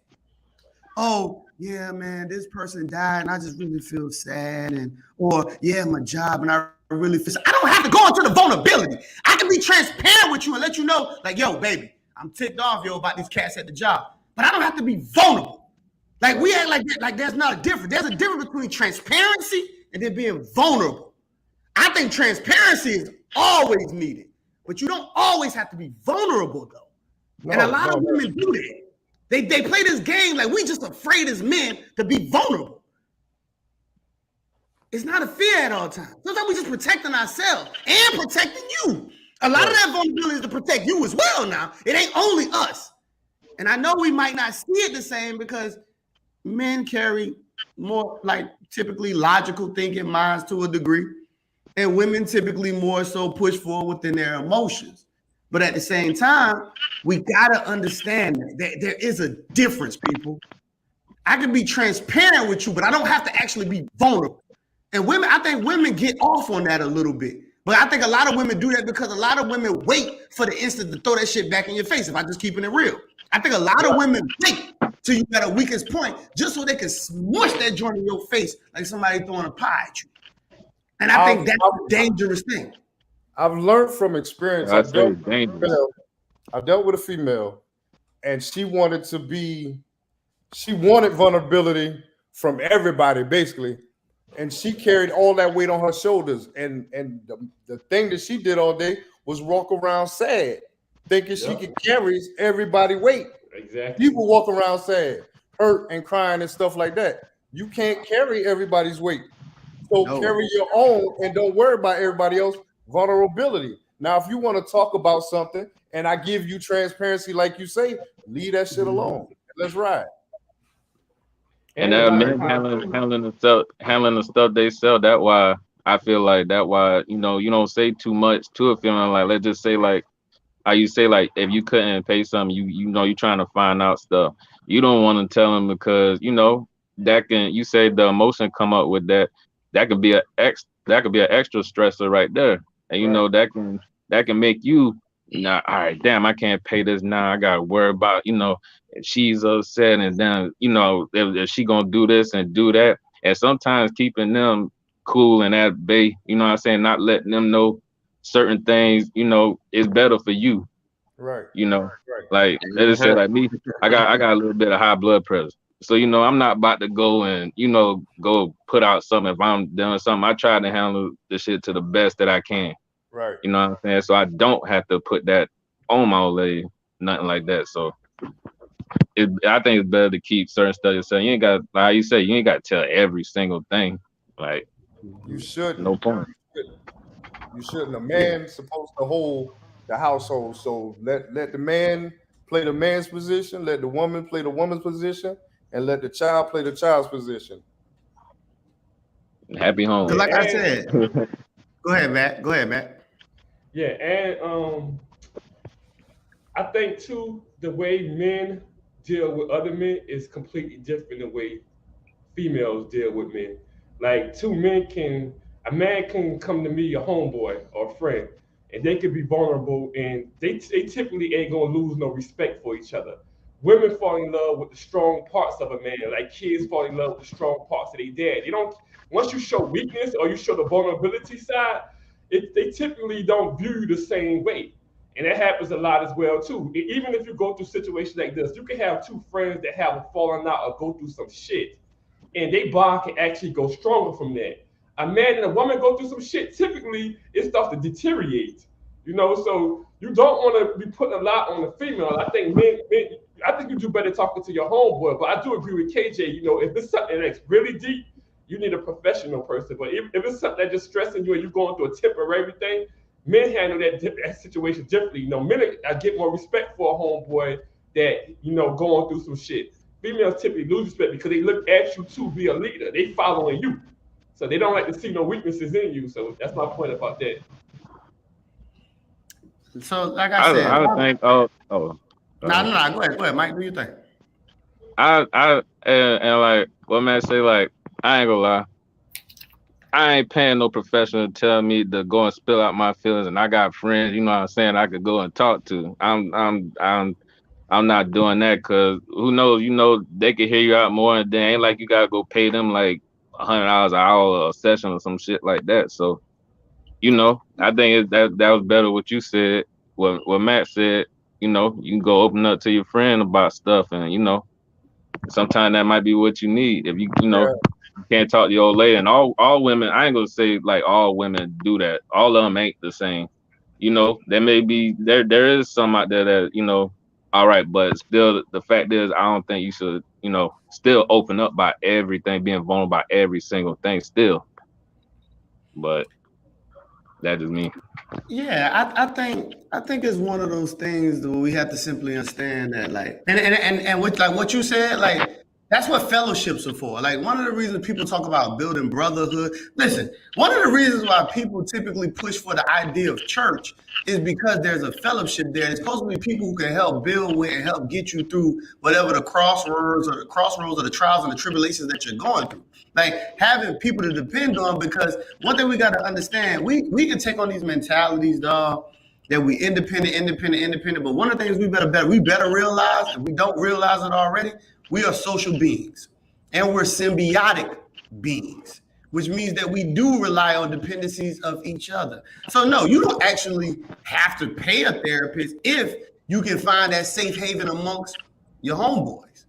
oh, yeah, man, this person died and I just really feel sad. Or, yeah, my job and I really feel sad. I don't have to go into the vulnerability. I can be transparent with you and let you know, like, yo, baby, I'm ticked off, about these cats at the job. But I don't have to be vulnerable. Like, we act like that, like there's not a difference. There's a difference between transparency and then being vulnerable. I think transparency is always needed, but you don't always have to be vulnerable, though. And a lot of women do that. They play this game like we just afraid as men to be vulnerable. It's not a fear at all times. Sometimes we just protecting ourselves and protecting you. A lot of that vulnerability is to protect you as well now. It ain't only us. And I know we might not see it the same because men carry more like typically logical thinking minds to a degree. And women typically more so push forward within their emotions. But at the same time, we got to understand that there is a difference, people. I can be transparent with you, but I don't have to actually be vulnerable. And women, I think women get off on that a little bit. But I think a lot of women do that because a lot of women wait for the instant to throw that shit back in your face, if I'm just keeping it real. I think a lot of women wait till you got a weakest point just so they can smush that joint in your face like somebody throwing a pie at you. And I think that's a dangerous thing. I've learned from experience. I dealt with a female, and she wanted vulnerability from everybody, basically. And she carried all that weight on her shoulders. And the thing that she did all day was walk around sad, thinking she could carry everybody's weight. Exactly. People walk around sad, hurt and crying and stuff like that. You can't carry everybody's weight. So carry your own and don't worry about everybody else. Vulnerability. Now, if you want to talk about something and I give you transparency, like you say, leave that shit alone. Let's ride. And men handling the stuff they sell. That's why I feel like you don't say too much to a feeling. Like, let's just say, like how you say, like, if you couldn't pay something, you're trying to find out stuff. You don't want to tell them because that can, you say the emotion come up with that. That could be an that could be an extra stressor right there. And you know that can make you all right, damn, I can't pay this now. I gotta worry about, if she's upset and then, if she gonna do this and do that. And sometimes keeping them cool and at bay, you know what I'm saying, not letting them know certain things, is better for you. Right. Like let us say like me, I got a little bit of high blood pressure. So, I'm not about to go and, go put out something. If I'm doing something, I try to handle the shit to the best that I can. Right. You know what I'm saying? So I don't have to put that on my old lady, nothing like that. So I think it's better to keep certain stuff yourself. You ain't got, like you say, you ain't got to tell every single thing. Like, you shouldn't. No point. You shouldn't. A man's supposed to hold the household. So let the man play the man's position, let the woman play the woman's position, and let the child play the child's position. Happy home. Like I said, go ahead, Matt. Yeah, and I think too the way men deal with other men is completely different than the way females deal with men. Like a man can come to me, a homeboy or a friend, and they could be vulnerable, and they typically ain't gonna lose no respect for each other. Women fall in love with the strong parts of a man, like kids fall in love with the strong parts of their dad. They don't. Once you show weakness or you show the vulnerability side, they typically don't view you the same way. And that happens a lot as well too. Even if you go through situations like this, you can have two friends that have a falling out or go through some shit, and they bond can actually go stronger from that. A man and a woman go through some shit, typically it starts to deteriorate. So you don't want to be putting a lot on the female. I think I think you do better talking to your homeboy, but I do agree with KJ. If it's something that's really deep, you need a professional person. But if it's something that's just stressing you and you're going through a temporary thing, men handle that situation differently. Men I get more respect for a homeboy that going through some shit. Females typically lose respect because they look at you to be a leader. They following you, so they don't like to see no weaknesses in you. So that's my point about that. So like I said, I think. No. Go ahead, Mike. Do you think? And like what man say, like I ain't gonna lie. I ain't paying no professional to tell me to go and spill out my feelings, and I got friends, you know what I'm saying, I could go and talk to. I'm not doing that because who knows, they could hear you out more, and then ain't like you gotta go pay them like $100 an hour or a session or some shit like that. So, I think that was better what you said, what Matt said. You can go open up to your friend about stuff, and sometimes that might be what you need. If you can't talk to your old lady, and all women, I ain't gonna say like all women do that. All of them ain't the same. There may be there is some out there that all right, but still the fact is I don't think you should still open up by everything, being vulnerable by every single thing still. But that is me. Yeah, I think it's one of those things that we have to simply understand that, like, and with like what you said, like that's what fellowships are for. Like one of the reasons people talk about building brotherhood. Listen, one of the reasons why people typically push for the idea of church is because there's a fellowship there. It's supposed to be people who can help build with and help get you through whatever the crossroads or the trials and the tribulations that you're going through. Like having people to depend on, because one thing we got to understand, we can take on these mentalities, dog, that we independent. But one of the things we better realize, if we don't realize it already, we are social beings and we're symbiotic beings, which means that we do rely on dependencies of each other. So no, you don't actually have to pay a therapist if you can find that safe haven amongst your homeboys.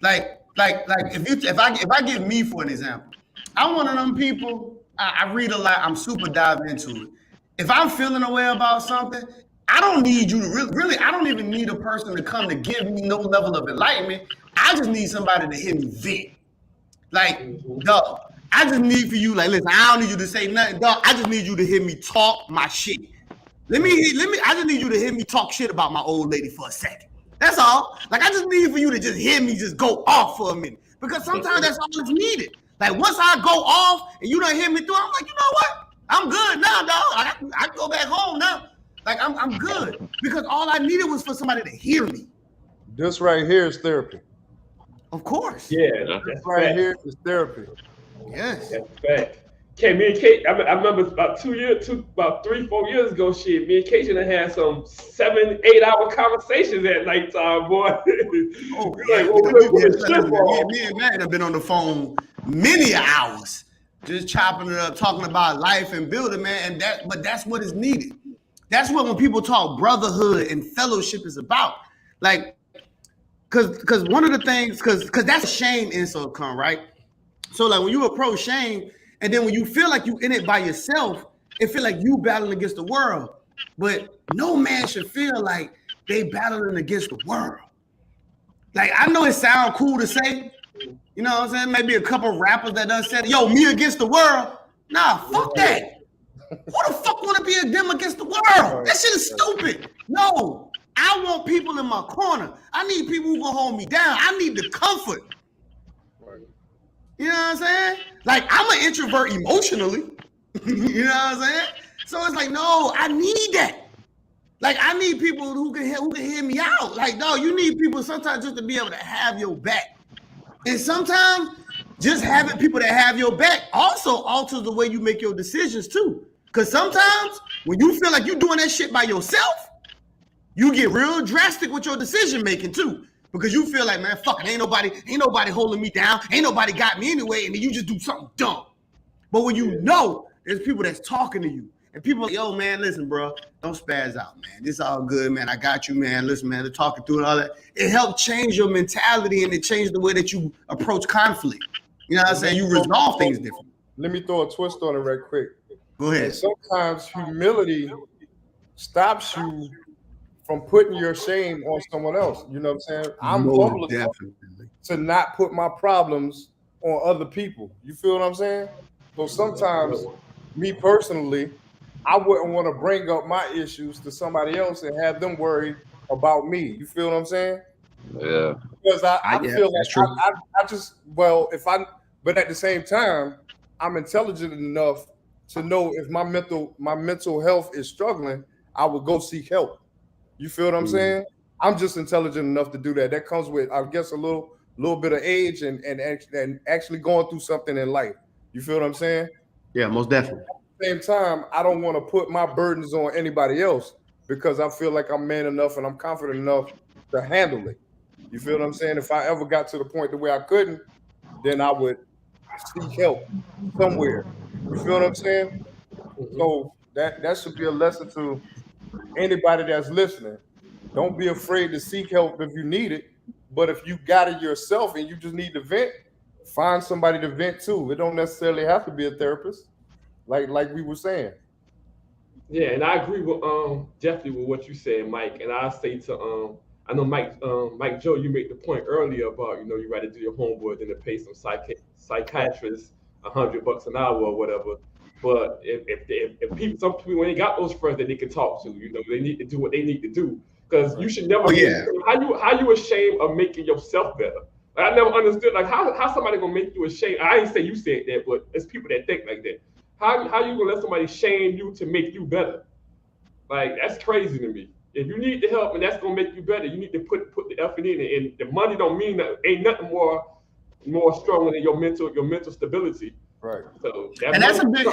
Like if I give me for an example, I'm one of them people. I read a lot. I'm super dived into it. If I'm feeling a way about something, I don't need you to really. I don't even need a person to come to give me no level of enlightenment. I just need somebody to hear me vent. Like, dog, I just need for you. Like, listen, I don't need you to say nothing, dog. I just need you to hear me talk my shit. I just need you to hear me talk shit about my old lady for a second. That's all. Like, I just need for you to just hear me just go off for a minute. Because sometimes that's all that's needed. Like, once I go off and you don't hear me through, I'm like, you know what? I'm good now, dog. I can go back home now. Like, I'm good. Because all I needed was for somebody to hear me. This right here is therapy. Of course. Yeah, This right here is therapy. Yes. That's fact. Okay, me and Kate, I remember about 3-4 years ago, shit, me and Kate should have had some 7-8 hour conversations at nighttime, boy. Oh, Like, yeah. well, we're putting shit Me, on. me and Matt have been on the phone many hours, just chopping it up, talking about life and building, man. But that's what is needed. That's what when people talk brotherhood and fellowship is about. Like, cause one of the things, cause that's a shame insult come, right? So like when you approach shame, and then when you feel like you in it by yourself, it feel like you battling against the world. But no man should feel like they battling against the world. Like I know it sounds cool to say, you know what I'm saying? Maybe a couple rappers that done said, yo, me against the world. Nah, fuck that. Who the fuck want to be them against the world? That shit is stupid. No, I want people in my corner. I need people who gonna hold me down. I need the comfort. You know what I'm saying? Like I'm an introvert emotionally. You know what I'm saying? So it's like, no, I need that. Like I need people who can hear me out. Like, no, you need people sometimes just to be able to have your back. And sometimes just having people that have your back also alters the way you make your decisions too. Because sometimes when you feel like you're doing that shit by yourself, you get real drastic with your decision making too. Because you feel like, man, fuck it, ain't nobody holding me down, ain't nobody got me anyway, and then you just do something dumb. But when you know there's people that's talking to you, and people like, yo, man, listen, bro, don't spaz out, man. This all good, man. I got you, man. Listen, man, they're talking through and all that. It helped change your mentality and it changed the way that you approach conflict. You know what I'm saying? You resolve things differently. Let me throw a twist on it right quick. Go ahead. And sometimes humility stops you from putting your shame on someone else. You know what I'm saying? I'm humble enough to not put my problems on other people. You feel what I'm saying? So sometimes, me personally, I wouldn't want to bring up my issues to somebody else and have them worry about me. You feel what I'm saying? Yeah. Because I feel like I just, but at the same time, I'm intelligent enough to know if my mental health is struggling, I would go seek help. You feel what I'm saying? I'm just intelligent enough to do that. That comes with, I guess, a little bit of age and actually going through something in life. You feel what I'm saying? Yeah, most definitely. At the same time, I don't want to put my burdens on anybody else because I feel like I'm man enough and I'm confident enough to handle it. You feel what I'm saying? If I ever got to the point the way I couldn't, then I would seek help somewhere. You feel what I'm saying? So that should be a lesson to anybody that's listening. Don't be afraid to seek help if you need it. But if you got it yourself and you just need to vent, find somebody to vent to. It don't necessarily have to be a therapist, like we were saying. Yeah, and I agree with definitely with what you said, Mike. And I say to I know Mike Joe, you made the point earlier about you rather do your homework than to pay some psychiatrist $100 an hour or whatever. But if people, some people, when they got those friends that they can talk to, they need to do what they need to do. Because you should never how you ashamed of making yourself better. Like, I never understood how somebody gonna make you ashamed. I ain't say you said that, but it's people that think like that. How you gonna let somebody shame you to make you better? Like that's crazy to me. If you need the help and that's gonna make you better, you need to put the effort in it. And the money don't mean that. Ain't nothing more stronger than your mental stability. Right. So that's a big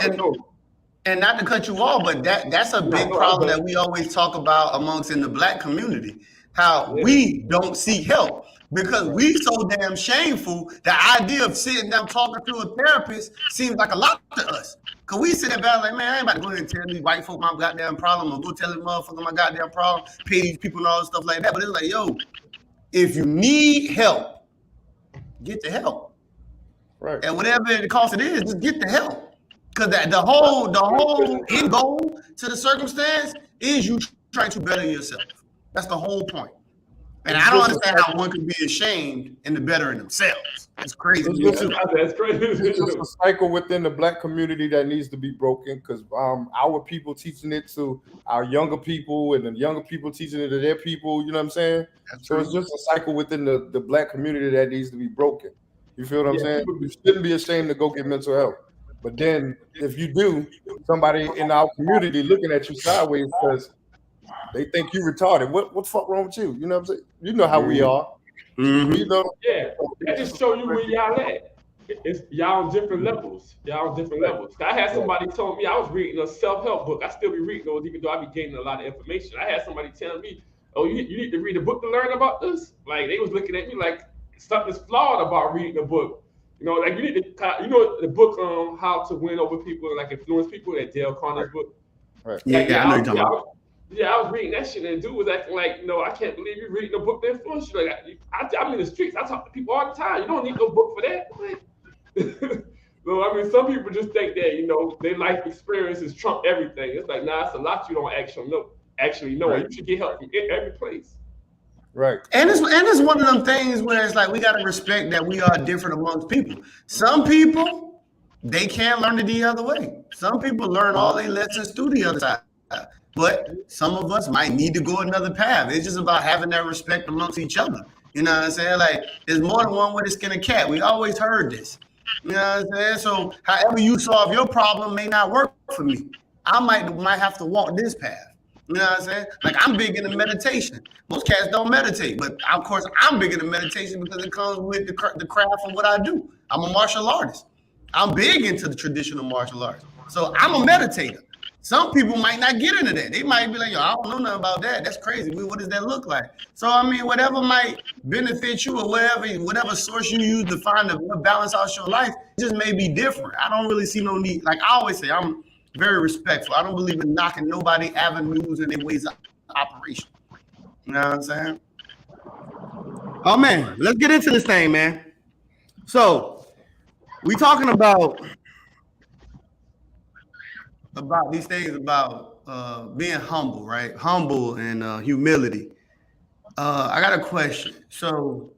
and not to cut you off, but that's a big problem that we always talk about amongst in the Black community. How we don't seek help because we so damn shameful. The idea of sitting down talking to a therapist seems like a lot to us. Cause we sit there like, man, I ain't about to go ahead and tell these white folk my goddamn problem or go tell these motherfucker my goddamn problem, pay these people and all this stuff like that. But it's like, yo, if you need help, get the help. Right. And whatever the cost it is, just get the help. Because the whole end goal to the circumstance is you trying to better yourself. That's the whole point. And I don't understand how one could be ashamed in the bettering themselves. That's crazy. That's crazy. It's just a cycle within the Black community that needs to be broken because our people teaching it to our younger people and the younger people teaching it to their people. You know what I'm saying? So it's just a cycle within the Black community that needs to be broken. You feel what I'm saying? You shouldn't be ashamed to go get mental health. But then if you do, somebody in our community looking at you sideways because they think you retarded. What the fuck wrong with you? You know what I'm saying? You know how we are. Mm-hmm. You know? Yeah, that just show you where y'all at. it's y'all on different levels. Y'all on different levels. I had somebody tell me I was reading a self-help book. I still be reading those, even though I be gaining a lot of information. I had somebody telling me, "Oh, you need to read a book to learn about this." Like they was looking at me like something's flawed about reading a book. Like you need to, the book How to Win Over People and like Influence People, that Dale Carnegie's book. Right. Like, Yeah, I know you're talking about. I was reading that shit, and dude was acting like, I can't believe you're reading a book that influenced you. Like, I'm in the streets. I talk to people all the time. You don't need no book for that. Like, so, I mean, some people just think that, their life experiences trump everything. It's like, nah, it's a lot you don't actually know. Right. And you should get help from every place. Right. And it's one of them things where it's like we got to respect that we are different amongst people. Some people, they can't learn it the other way. Some people learn all their lessons through the other side. But some of us might need to go another path. It's just about having that respect amongst each other. You know what I'm saying? Like, there's more than one way to skin a cat. We always heard this. You know what I'm saying? So however you solve your problem may not work for me. I might have to walk this path. You know what I'm saying? Like, I'm big into meditation. Most cats don't meditate, but of course I'm big into meditation because it comes with the craft of what I do. I'm a martial artist. I'm big into the traditional martial arts. So I'm a meditator. Some people might not get into that. They might be like, yo, I don't know nothing about that. That's crazy. What does that look like? So, I mean, whatever might benefit you or whatever source you use to find to balance out your life, it just may be different. I don't really see no need. Like I always say, I'm very respectful. I don't believe in knocking nobody avenues and their ways of operation. You know what I'm saying? Oh, man, let's get into this thing, man. So, we talking about these things about being humble, right? Humble and humility. I got a question. So,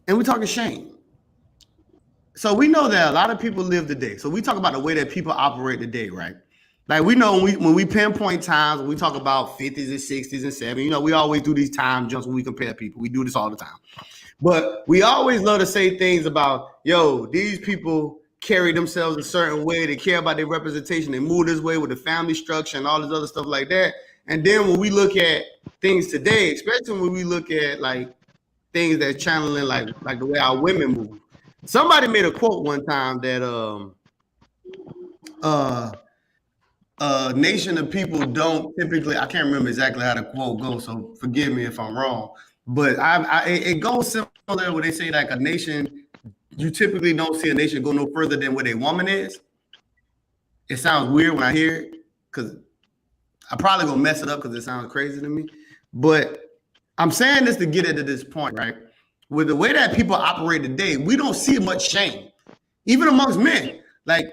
and we're talking shame. So we know that a lot of people live today. So we talk about the way that people operate today, right? Like we know when we pinpoint times, when we talk about 50s and 60s and 70s, we always do these time jumps when we compare people. We do this all the time. But we always love to say things about, yo, these people carry themselves a certain way. They care about their representation. They move this way with the family structure and all this other stuff like that. And then when we look at things today, especially when we look at like things that's channeling like the way our women move. Somebody made a quote one time that nation of people don't typically, I can't remember exactly how the quote goes, so forgive me if I'm wrong. But it goes similar where they say like a nation, you typically don't see a nation go no further than where their woman is. It sounds weird when I hear it because I'm probably gonna mess it up because it sounds crazy to me. But I'm saying this to get it to this point, right? With the way that people operate today, we don't see much shame, even amongst men. Like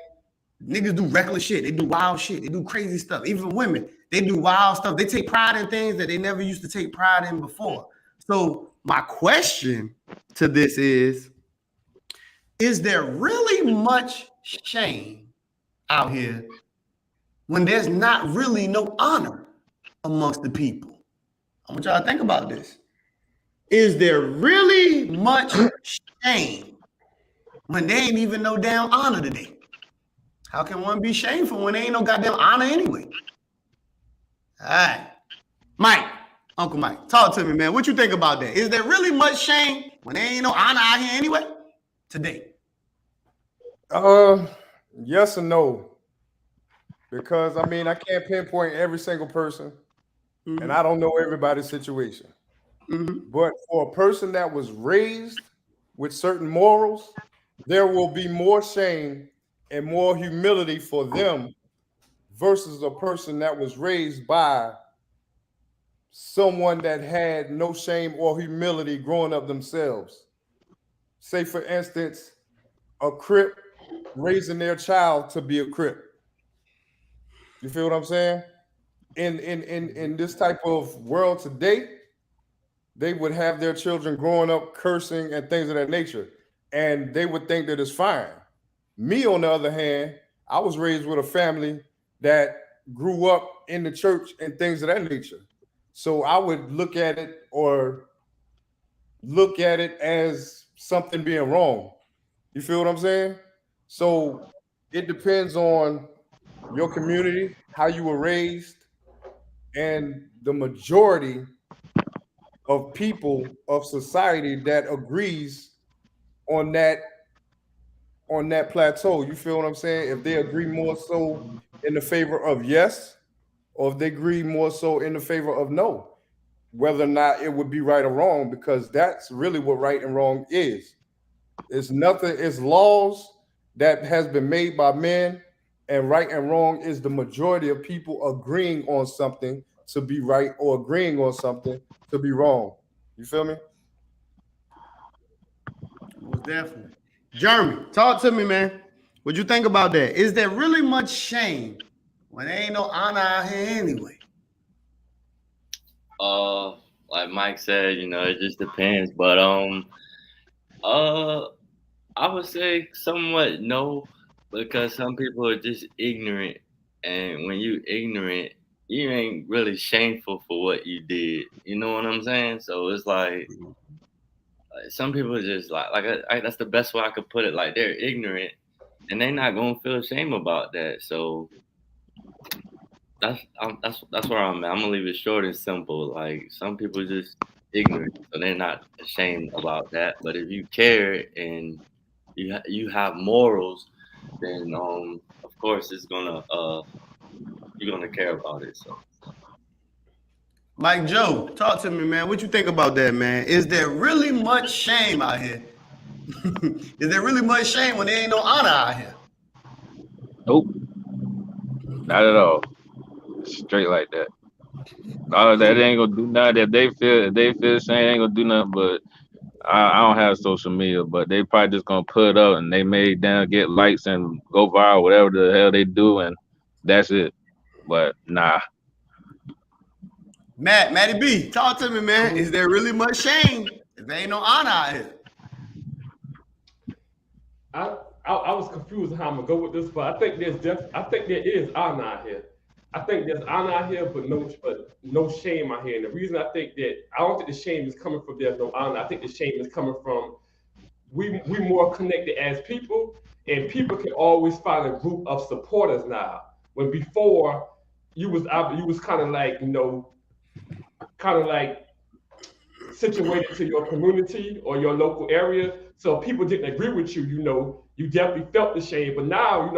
niggas do reckless shit, they do wild shit, they do crazy stuff. Even women, they do wild stuff. They take pride in things that they never used to take pride in before. So my question to this is there really much shame out here when there's not really no honor amongst the people? I want y'all to think about this. Is there really much shame when they ain't even no damn honor today? How can one be shameful when there ain't no goddamn honor anyway? All right. Mike, Uncle Mike, talk to me, man. What you think about that? Is there really much shame when there ain't no honor out here anyway today? Yes and no. Because, I mean, I can't pinpoint every single person, and I don't know everybody's situation. But for a person that was raised with certain morals, there will be more shame and more humility for them versus a person that was raised by someone that had no shame or humility growing up themselves. Say, for instance, a Crip raising their child to be a Crip. You feel what I'm saying? In this type of world today, they would have their children growing up cursing and things of that nature, and they would think that it's fine. Me, on the other hand, I was raised with a family that grew up in the church and things of that nature. So I would look at it as something being wrong. You feel what I'm saying? So it depends on your community, how you were raised, and the majority of people of society that agrees on that plateau. You feel what I'm saying? If they agree more so in the favor of yes, or if they agree more so in the favor of no, whether or not it would be right or wrong, because that's really what right and wrong is. It's nothing, it's laws that has been made by men, and right and wrong is the majority of people agreeing on something to be right or agreeing on something to be wrong. You feel me? Most definitely. Jeremy, talk to me, man. What you think about that? Is there really much shame when there ain't no honor out here anyway? Like Mike said, you know, it just depends. But I would say somewhat no, because some people are just ignorant, and when you ignorant, you ain't really shameful for what you did. You know what I'm saying? So it's like some people are just like that's the best way I could put it. Like they're ignorant, and they're not gonna feel shame about that. So that's where I'm at. I'm gonna leave it short and simple. Like some people just ignorant, so they're not ashamed about that. But if you care and you have morals, then of course it's gonna you're gonna care about it. So Mike Joe, talk to me, man. What you think about that, man? Is there really much shame out here? Is there really much shame when there ain't no honor out here? Nope, not at all. Straight like that. All of that ain't gonna do nothing. If they feel the same, ain't gonna do nothing. But I don't have social media, but they probably just gonna put it up and they may then get likes and go viral, whatever the hell they do, and that's it. But nah, Matty B, talk to me, man. Is there really much shame if there ain't no honor out here? I was confused how I'm gonna go with this, but I think I think there is honor out here. I think there's honor out here, but no shame out here. And the reason I think that I don't think the shame is coming from there's no honor. I think the shame is coming from we more connected as people, and people can always find a group of supporters now. When before you was kind of like kind of like situated to your community or your local area. So people didn't agree with you, you definitely felt the shame. But now,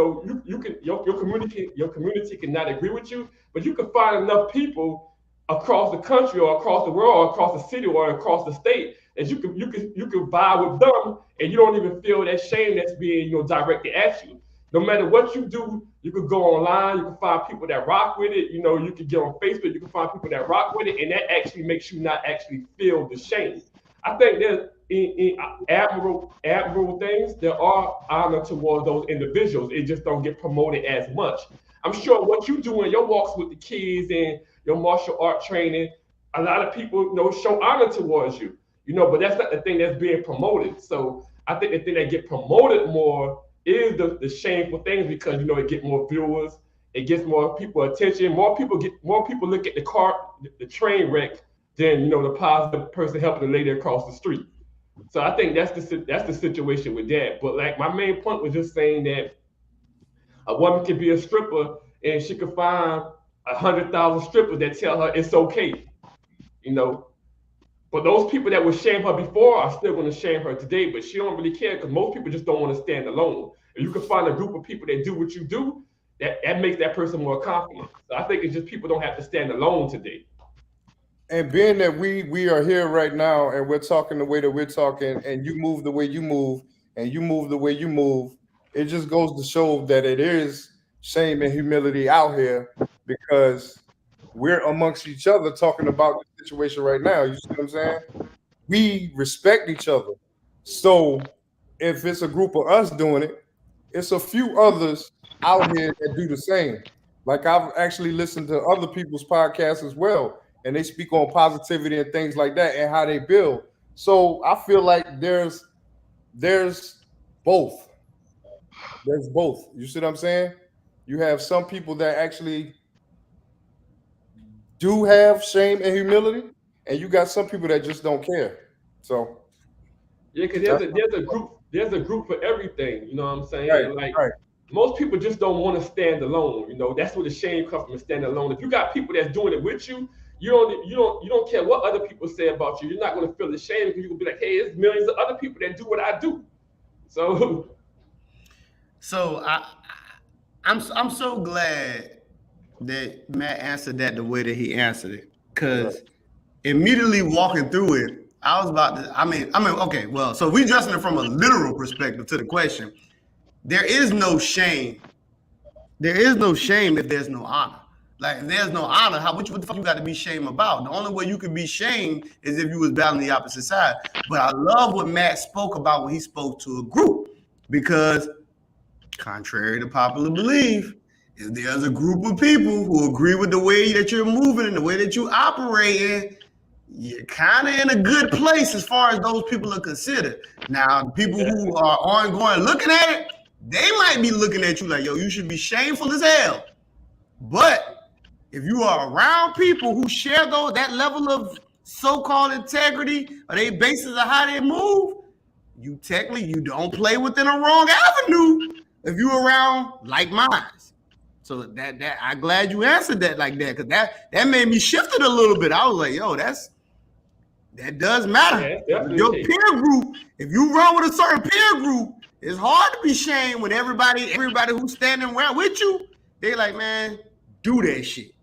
you can your community cannot agree with you, but you can find enough people across the country or across the world or across the city or across the state that you can vibe with them, and you don't even feel that shame that's being directed at you. No matter what you do, you could go online, you can find people that rock with it. You can get on Facebook, you can find people that rock with it, and that actually makes you not actually feel the shame. I think there's in admirable things, there are honor towards those individuals. It just don't get promoted as much. I'm sure what you do in your walks with the kids and your martial art training, a lot of people show honor towards you. But that's not the thing that's being promoted. So I think the thing that get promoted more is the shameful things, because it get more viewers, it gets more people attention, more people look at the train wreck than the positive person helping the lady across the street. So I think that's the situation with that. But like my main point was just saying that a woman can be a stripper and she can find 100,000 strippers that tell her it's okay, you know. But those people that would shame her before are still going to shame her today. But she don't really care, because most people just don't want to stand alone. If you can find a group of people that do what you do, that makes that person more confident. So I think it's just people don't have to stand alone today. And being that we are here right now and we're talking the way that we're talking, and you move the way you move, and you move the way you move, it just goes to show that it is shame and humility out here, because we're amongst each other talking about the situation right now. You see what I'm saying? We respect each other. So if it's a group of us doing it, it's a few others out here that do the same. Like I've actually listened to other people's podcasts as well, and they speak on positivity and things like that and how they build. So I feel like there's both. There's both. You see what I'm saying? You have some people that actually do have shame and humility, and you got some people that just don't care. So yeah, because there's a group for everything. You know what I'm saying? Right, Like right. most people just don't want to stand alone. That's where the shame comes from, standing alone. If you got people that's doing it with you, you don't care what other people say about you. You're not going to feel the shame, because you're going to be like, hey, there's millions of other people that do what I do. So I'm so glad that Matt answered that the way that he answered it, because immediately walking through it, I was about to. Okay. Well, so we addressing it from a literal perspective to the question. There is no shame. There is no shame if there's no honor. Like, if there's no honor, what the fuck you got to be shamed about? The only way you can be shamed is if you was battling the opposite side. But I love what Matt spoke about when he spoke to a group, because contrary to popular belief, if there's a group of people who agree with the way that you're moving and the way that you operating, you're kind of in a good place as far as those people are considered. Now, people who are ongoing looking at it, they might be looking at you like, yo, you should be shameful as hell. But if you are around people who share that level of so-called integrity, or they basis of how they move, you don't play within a wrong avenue if you're around like minds. So that I'm glad you answered that like that, because that made me shift it a little bit. I was like, yo, that does matter. Your peer group, if you run with a certain peer group, it's hard to be shamed when everybody who's standing around with you, they like, man, do that shit.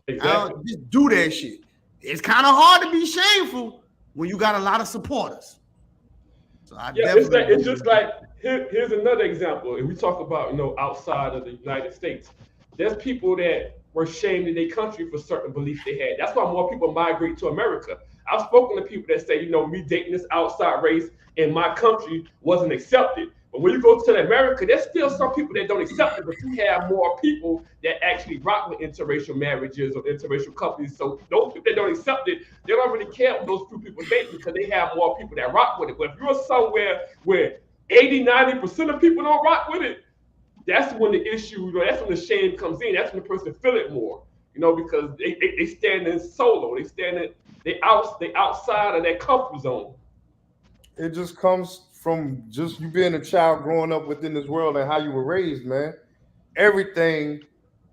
Exactly. Just do that shit. It's kind of hard to be shameful when you got a lot of supporters. So it's just like here's another example. If we talk about outside of the United States, there's people that were shamed in their country for certain beliefs they had. That's why more people migrate to America. I've spoken to people that say, me dating this outside race in my country wasn't accepted. But when you go to America, there's still some people that don't accept it, but you have more people that actually rock with interracial marriages or interracial couples. So those people that don't accept it, they don't really care what those two people think, because they have more people that rock with it. But if you're somewhere where 80-90% of people don't rock with it, that's when the issue, that's when the shame comes in. That's when the person feel it more, because they stand in solo. They outside of their comfort zone. It just comes from just you being a child growing up within this world and how you were raised, man. Everything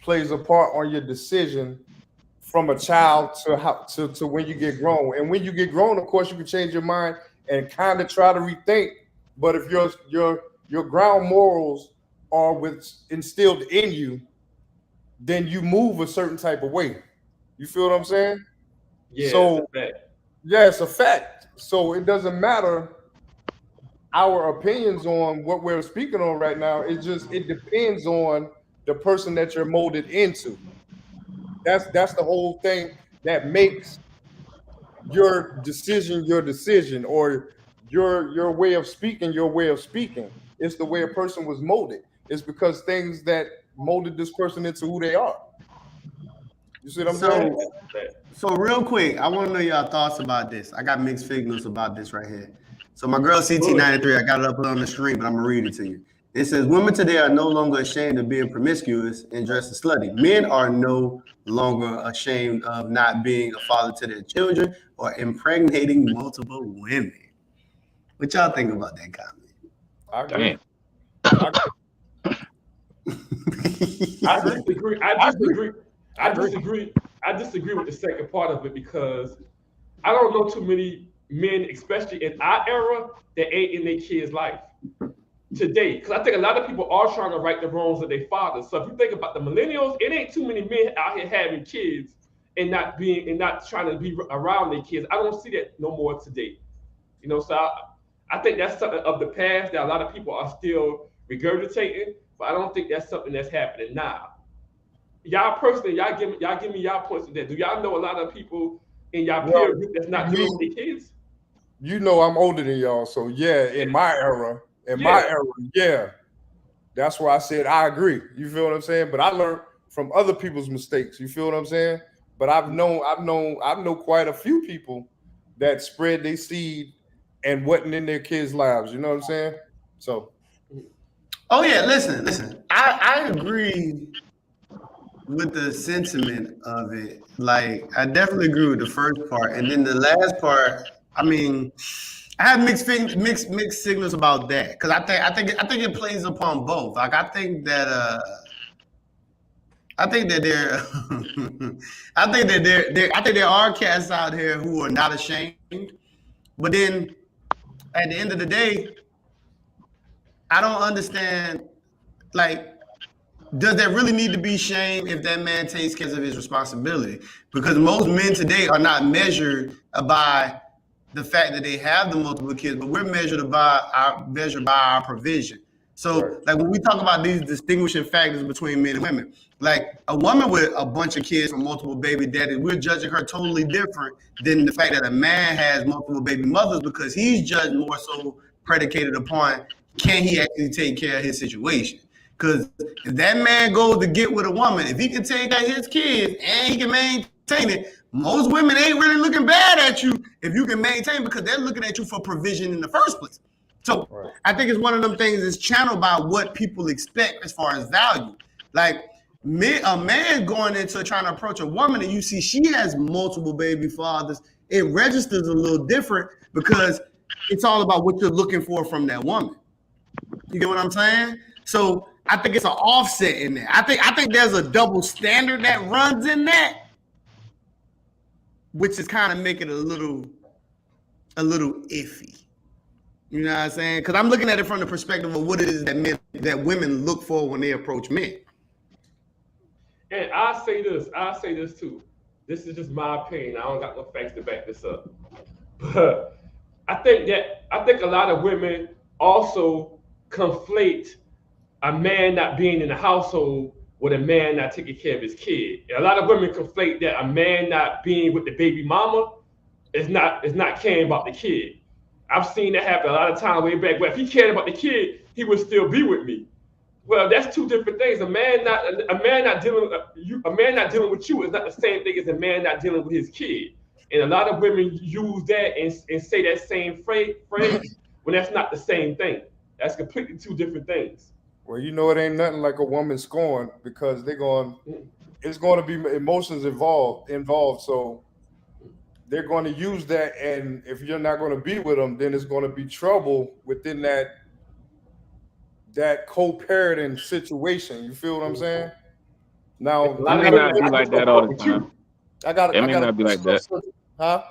plays a part on your decision from a child to when you get grown. And when you get grown, of course, you can change your mind and kind of try to rethink. But if your ground morals are instilled in you, then you move a certain type of way. You feel what I'm saying? Yeah, so, it's a fact. Yeah, it's a fact. So it doesn't matter our opinions on what we're speaking on right now. It depends on the person that you're molded into. That's the whole thing that makes your decision, or your way of speaking, your way of speaking. It's the way a person was molded. It's because things that molded this person into who they are. You see what I'm saying? So real quick, I want to know y'all thoughts about this. I got mixed signals about this right here. So my girl CT93, I got it up on the screen, but I'm gonna read it to you. It says, women today are no longer ashamed of being promiscuous and dressing slutty. Men are no longer ashamed of not being a father to their children or impregnating multiple women. What y'all think about that comment? I agree. I disagree with the second part of it, because I don't know too many men, especially in our era, that ain't in their kids' life today. Because I think a lot of people are trying to right the wrongs of their fathers. So if you think about the millennials, it ain't too many men out here having kids and not trying to be around their kids. I don't see that no more today. So I think that's something of the past that a lot of people are still regurgitating, but I don't think that's something that's happening now. Y'all personally, y'all give me y'all points of that. Do y'all know a lot of people in y'all peer group that's not doing with their kids? I'm older than y'all, so yeah, in my era, yeah. That's why I said I agree. You feel what I'm saying? But I learned from other people's mistakes. You feel what I'm saying? But I've known quite a few people that spread their seed and wasn't in their kids' lives. You know what I'm saying? So. Oh yeah, listen. I agree with the sentiment of it. Like, I definitely agree with the first part, and then the last part. I mean, I have mixed signals about that, because I think it plays upon both. Like, I think that there are cats out here who are not ashamed, but then at the end of the day, I don't understand, like, does there really need to be shame if that man takes care of his responsibility? Because most men today are not measured by the fact that they have the multiple kids, but we're measured by our provision. So, Right. like when we talk about these distinguishing factors between men and women, like a woman with a bunch of kids from multiple baby daddies, we're judging her totally different than the fact that a man has multiple baby mothers, because he's judged more so predicated upon can he actually take care of his situation. Because if that man goes to get with a woman, if he can take care of his kids and he can maintain it, most women ain't really looking bad at you if you can maintain, because they're looking at you for provision in the first place. So Right. I think it's one of them things that's channeled by what people expect as far as value. Like a man going into trying to approach a woman and you see she has multiple baby fathers, it registers a little different because it's all about what you're looking for from that woman. You get what I'm saying? So I think it's an offset in there. I think there's a double standard that runs in that, which is kind of making it a little iffy. You know what I'm saying? Because I'm looking at it from the perspective of what it is that women look for when they approach men. And I'll say this too. This is just my opinion. I don't got no facts to back this up. But I think a lot of women also conflate a man not being in the household with a man not taking care of his kid. And a lot of women conflate that a man not being with the baby mama is not caring about the kid. I've seen that happen a lot of times way back. Well, if he cared about the kid, he would still be with me. Well, that's two different things. A man not dealing with you is not the same thing as a man not dealing with his kid. And a lot of women use that and say that same phrase when that's not the same thing. That's completely two different things. Well, you know, it ain't nothing like a woman scorned, because it's going to be emotions involved. So they're going to use that, and if you're not going to be with them, then it's going to be trouble within that co-parenting situation. You feel what I'm saying? Now, It may not be like that all the time. It may not be like that. Huh?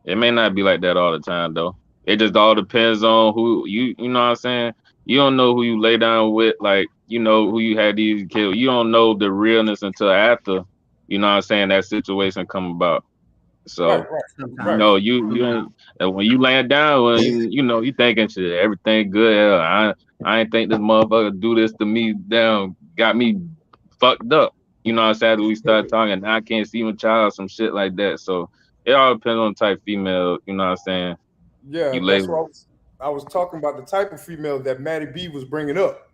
It may not be like that all the time, though. It just all depends on who you know what I'm saying? You don't know who you lay down with, like, you know, who you had these kids. You don't know the realness until after, you know what I'm saying, that situation come about. So, you know, you when you laying down, when you know, you thinking shit, everything good. I ain't think this motherfucker do this to me, down, got me fucked up. You know what I'm saying? We start talking, now I can't see my child, some shit like that. So it all depends on the type of female, you know what I'm saying? Yeah, you that's what I was talking about, the type of female that Maddie B was bringing up.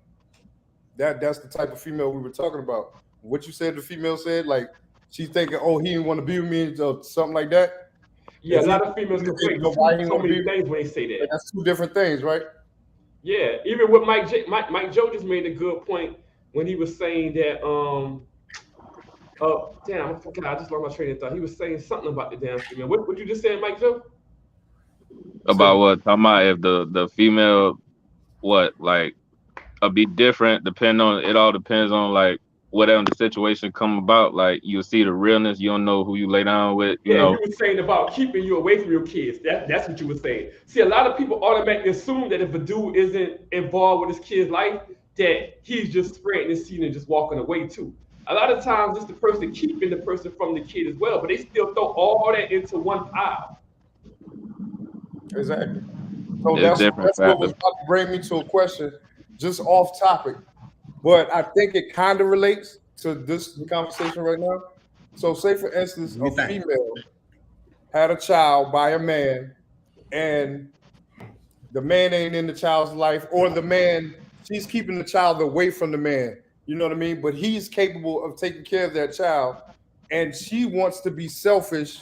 That's the type of female we were talking about. What you said, the female said, like, she's thinking, oh, he didn't want to be with me, or something like that. Yeah, a lot of females conflate so many things when they say that. That's two different things, right? Yeah, even with Mike Joe just made a good point when he was saying that damn, I forgot, I just lost my train of thought. He was saying something about the damn female. What you just said, Mike Joe? About what? Talking about if the female, what, like, be different, it all depends on, like, whatever the situation come about. Like, you'll see the realness, you don't know who you lay down with, you know. You were saying about keeping you away from your kids. That's what you were saying. See, a lot of people automatically assume that if a dude isn't involved with his kid's life, that he's just spreading his seed and just walking away too. A lot of times it's the person keeping the person from the kid as well, but they still throw all that into one pile. Exactly. So that's what was about to bring me to a question, just off topic, but I think it kind of relates to this conversation right now. So say, for instance, a female had a child by a man, and the man ain't in the child's life, or the man, she's keeping the child away from the man, you know what I mean? But he's capable of taking care of that child, and she wants to be selfish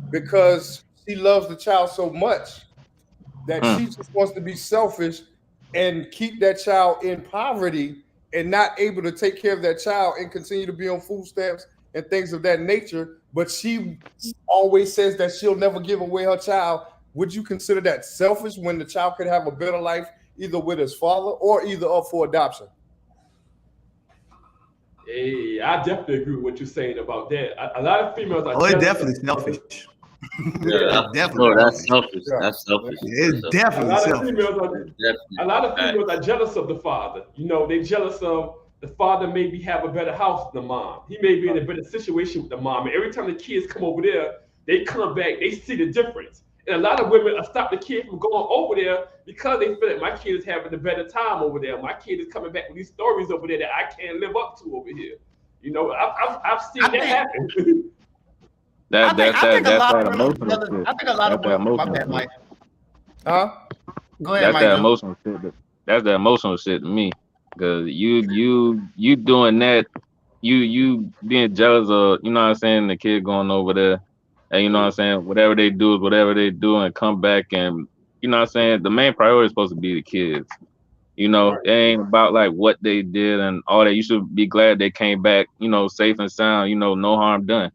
because she loves the child so much that she just wants to be selfish and keep that child in poverty and not able to take care of that child and continue to be on food stamps and things of that nature. But she always says that she'll never give away her child. Would you consider that selfish when the child could have a better life either with his father or either up for adoption? Hey, I definitely agree with what you're saying about that. A lot of females are definitely selfish. Yeah, Definitely. that's selfish. Yeah. That's selfish. It's A definitely lot of selfish. females are Definitely. a lot of females are jealous of the father. You know, they jealous of the father maybe have a better house than the mom. He may be in a better situation with the mom. And every time the kids come over there, they come back, they see the difference. And a lot of women stop the kid from going over there because they feel like my kid is having a better time over there. My kid is coming back with these stories over there that I can't live up to over here. You know, I've seen that happen. I think a lot of women, emotional brothers, shit. I think a lot of That's that women. My emotional bad, shit. Mike. Huh? Go ahead, That's Mike. that emotional shit. That's the emotional shit to me. Cause you doing that, you being jealous of, you know what I'm saying, the kid going over there, and you know what I'm saying, whatever they do is whatever they do, and come back, and you know what I'm saying, the main priority is supposed to be the kids. You know, Right. it ain't about like what they did and all that. You should be glad they came back, you know, safe and sound. You know, no harm done.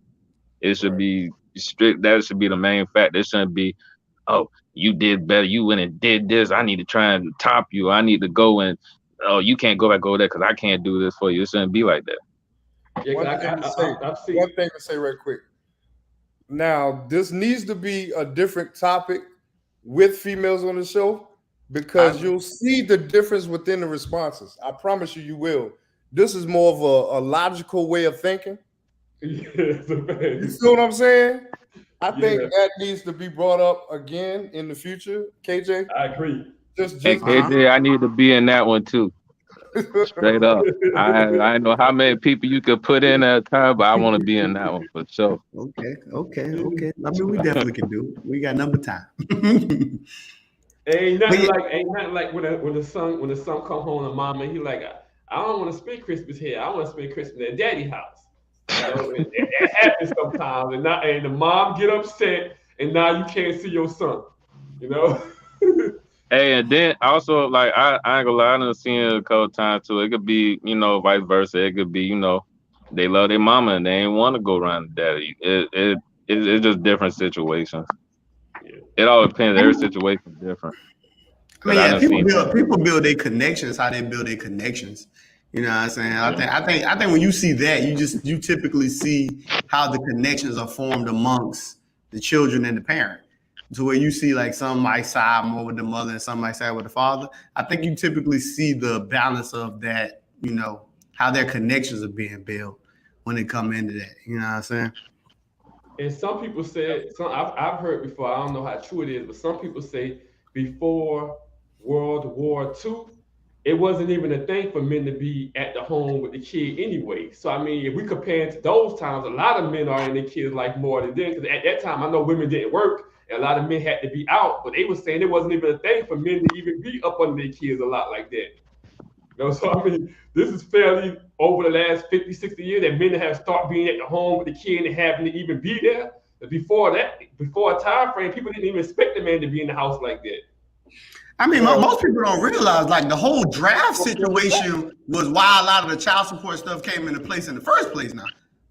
It should Right. be strict. That should be the main fact. It shouldn't be, oh, you did better. You went and did this. I need to try and top you. I need to go and, oh, you can't go back over there because I can't do this for you. It shouldn't be like that. Yeah, 'cause One thing to say. I've seen. One thing to say right quick. Now, this needs to be a different topic with females on the show because you'll see the difference within the responses. I promise you, you will. This is more of a logical way of thinking. Yes, You see what I'm saying? I think Yeah. that needs to be brought up again in the future, KJ. I agree. Hey, KJ, I need to be in that one too. Straight up. I know how many people you could put in at a time, but I want to be in that one for sure. Okay. I mean, we definitely can do it. We got number time. Ain't nothing like when the son come home and mom and he like I don't want to spend Christmas here. I want to spend Christmas at daddy house. You know, it happens sometimes, and the mom get upset, and now you can't see your son. You know. Hey, and then also like I ain't gonna lie, I done seen it a couple times too. It could be, you know, vice versa. It could be, you know, they love their mama and they ain't want to go around daddy. It's just different situations. Yeah. It all depends. Every situation is different. I mean, yeah, people build their connections how they build their connections. You know what I'm saying? I think when you see that, you typically see how the connections are formed amongst the children and the parent. To where you see like some might side more with the mother and some might side with the father. I think you typically see the balance of that, you know, how their connections are being built when they come into that. You know what I'm saying? And some people say, I've heard before, I don't know how true it is, but some people say before World War II, it wasn't even a thing for men to be at the home with the kid anyway. So, I mean, if we compare it to those times, a lot of men are in their kids' life more than then. Because at that time, I know women didn't work, and a lot of men had to be out, but they were saying it wasn't even a thing for men to even be up under their kids a lot like that. You know, so I mean, this is fairly over the last 50, 60 years that men have started being at the home with the kid and having to even be there. But before a time frame, people didn't even expect the man to be in the house like that. I mean, most people don't realize like the whole draft situation was why a lot of the child support stuff came into place in the first place. Now,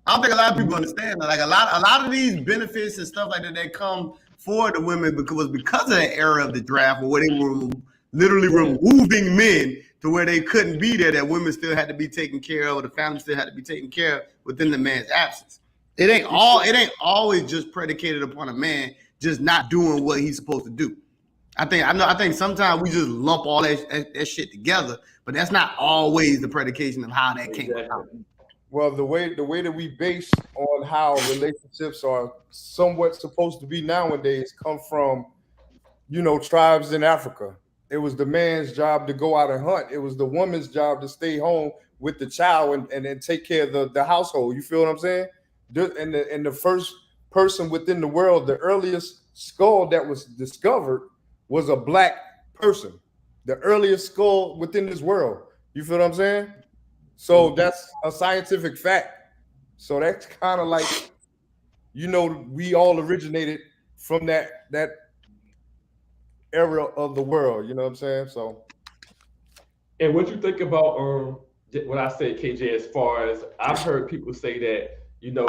I don't think a lot of people understand that. Like a lot of these benefits and stuff like that come for the women because of the era of the draft, where they were literally removing men to where they couldn't be there. That women still had to be taken care of, or the family still had to be taken care of within the man's absence. It ain't always just predicated upon a man just not doing what he's supposed to do. I think sometimes we just lump all that shit together, but that's not always the predication of how that came about. Well, the way that we base on how relationships are somewhat supposed to be nowadays come from, you know, tribes in Africa. It was the man's job to go out and hunt. It was the woman's job to stay home with the child and take care of the household. You feel what I'm saying? And the first person within the world, the earliest skull that was discovered was a black person. The earliest skull within this world. You feel what I'm saying? So that's a scientific fact. So that's kind of like, you know, we all originated from that era of the world. You know what I'm saying? So. And what you think about what I said, KJ, as far as I've heard people say that, you know,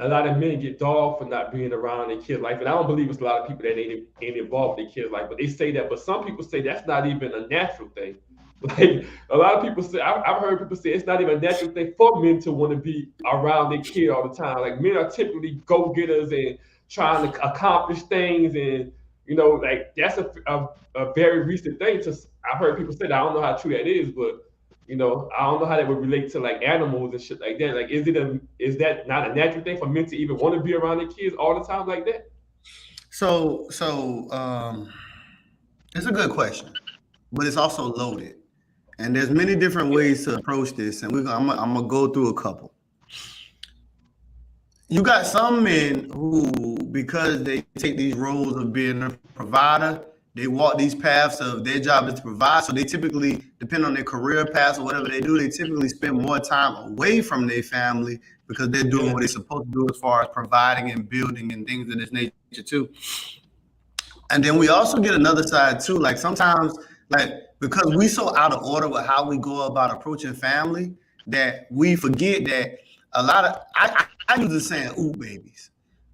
a lot of men get dogged for not being around their kid life. And I don't believe it's a lot of people that ain't involved in their kid life, but they say that. But some people say that's not even a natural thing. Like a lot of people say, I've heard people say it's not even a natural thing for men to want to be around their kid all the time. Like men are typically go-getters and trying to accomplish things, and like that's a very recent thing. I heard people say that. I don't know how true that is, but I don't know how that would relate to like animals and shit like that. Like, is that not a natural thing for men to even want to be around their kids all the time like that? So it's a good question, but it's also loaded, and there's many different ways to approach this, and I'm gonna go through a couple. You got some men who, because they take these roles of being a provider, they walk these paths of their job is to provide. So they typically, depend on their career paths or whatever they do, they typically spend more time away from their family because they're doing what they're supposed to do as far as providing and building and things of this nature too. And then we also get another side too. Like sometimes, like because we so out of order with how we go about approaching family, that we forget that a lot of I use the saying "ooh babies,"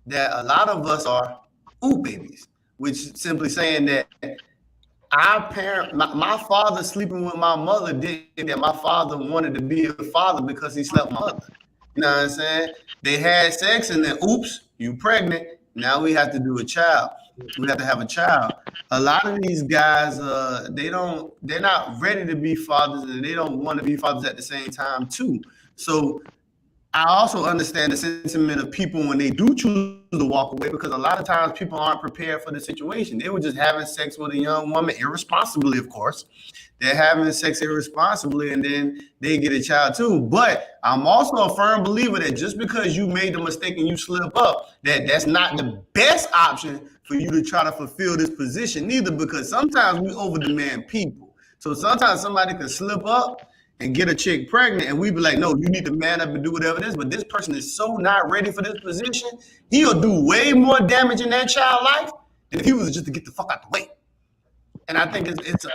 that a lot of us are ooh babies, which is simply saying that our parent, my father sleeping with my mother did that. My father wanted to be a father because he slept with my mother. You know what I'm saying? They had sex and then oops, you pregnant. Now we have to do a child. We have to have a child. A lot of these guys, they're not ready to be fathers, and they don't want to be fathers at the same time too. So I also understand the sentiment of people when they do choose to walk away, because a lot of times people aren't prepared for the situation. They were just having sex with a young woman irresponsibly, of course. They're having sex irresponsibly, and then they get a child too. But I'm also a firm believer that just because you made the mistake and you slip up, that's not the best option for you to try to fulfill this position neither, because sometimes we over-demand people. So sometimes somebody can slip up and get a chick pregnant, and we be like, no, you need to man up and do whatever it is. But this person is so not ready for this position, he'll do way more damage in that child's life than if he was just to get the fuck out the way. And I think it's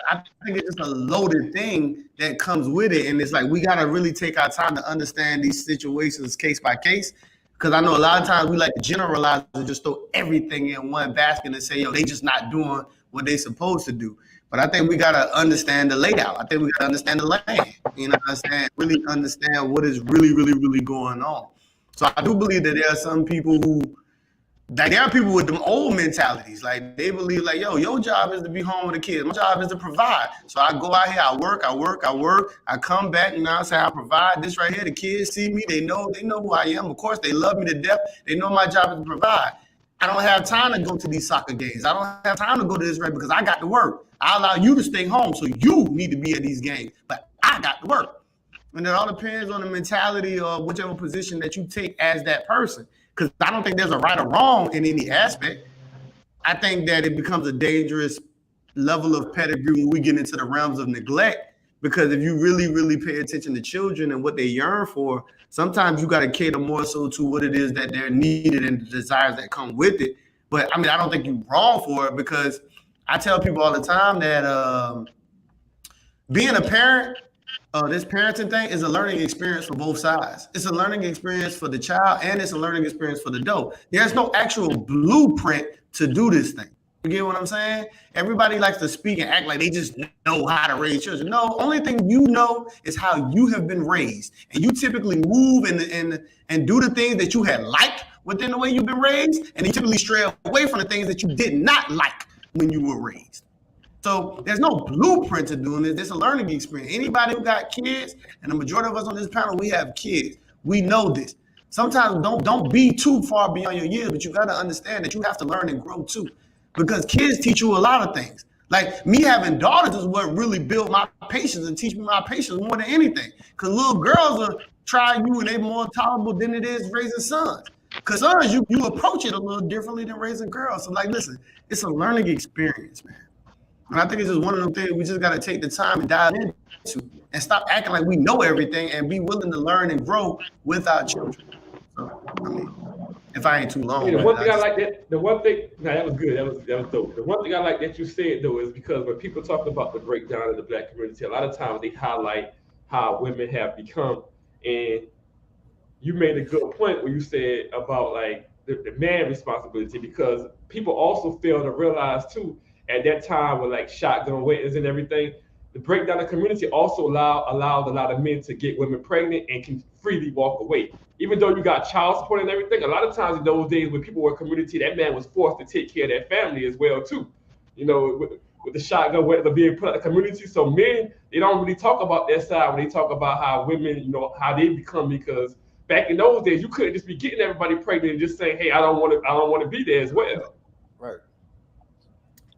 a loaded thing that comes with it. And it's like, we got to really take our time to understand these situations case by case. Because I know a lot of times we like to generalize and just throw everything in one basket and say, yo, they just not doing what they supposed to do. But I think we got to understand the layout. I think we got to understand the land. You know what I'm saying? Really understand what is really, really, really going on. So I do believe that there are some people who, like, there are people with them old mentalities. Like, they believe like, yo, your job is to be home with the kids. My job is to provide. So I go out here, I work. I come back, you know what I'm saying? I provide this right here. The kids see me. They know who I am. Of course, they love me to death. They know my job is to provide. I don't have time to go to these soccer games. I don't have time to go to this right because I got to work. I allow you to stay home, so you need to be at these games. But I got to work. And it all depends on the mentality or whichever position that you take as that person. Because I don't think there's a right or wrong in any aspect. I think that it becomes a dangerous level of pedigree when we get into the realms of neglect. Because if you really, really pay attention to children and what they yearn for, sometimes you got to cater more so to what it is that they're needed and the desires that come with it. But I mean, I don't think you're wrong for it, because I tell people all the time that being a parent, this parenting thing is a learning experience for both sides. It's a learning experience for the child, and it's a learning experience for the adult. There's no actual blueprint to do this thing. You get what I'm saying? Everybody likes to speak and act like they just know how to raise children. No, only thing you know is how you have been raised. And you typically move and do the things that you had liked within the way you've been raised, and you typically stray away from the things that you did not like when you were raised. So there's no blueprint to doing this. It's a learning experience. Anybody who got kids, and the majority of us on this panel, we have kids. We know this. Sometimes don't be too far beyond your years, but you got to understand that you have to learn and grow too. Because kids teach you a lot of things. Like me having daughters is what really built my patience and teach me my patience more than anything. Because little girls will try you and they're more tolerable than it is raising sons. Because sons, you approach it a little differently than raising girls. So like, listen, it's a learning experience, man. And I think it's just one of those things we just got to take the time and dive into and stop acting like we know everything and be willing to learn and grow with our children. So, I mean, if I ain't too long. Yeah, the one thing I like that was good. That was dope. The one thing I like that you said though is because when people talk about the breakdown of the Black community, a lot of times they highlight how women have become. And you made a good point when you said about like the man responsibility, because people also fail to realize too, at that time with like shotgun weddings and everything, the breakdown of the community also allowed a lot of men to get women pregnant and can freely walk away. Even though you got child support and everything, a lot of times in those days when people were community, that man was forced to take care of their family as well too. You know, with the shotgun weapon being put out the community. So men, they don't really talk about that side when they talk about how women, you know, how they become, because back in those days you couldn't just be getting everybody pregnant and just saying, hey, I don't want to be there as well. Right.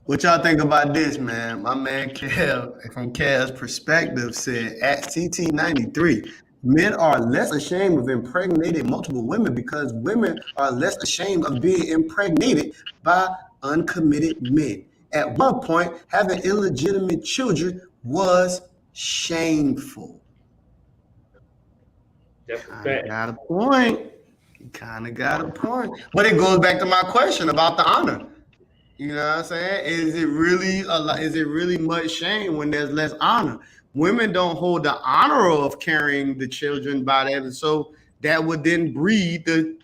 What y'all think about this, man? My man Kev, from Kev's perspective, said at CT93, men are less ashamed of impregnating multiple women because women are less ashamed of being impregnated by uncommitted men. At one point, having illegitimate children was shameful. That's a Kind of fact. got a point. Kind of got a point. But it goes back to my question about the honor. You know what I'm saying? Is it really much shame when there's less honor? Women don't hold the honor of carrying the children by that, so that would then breed the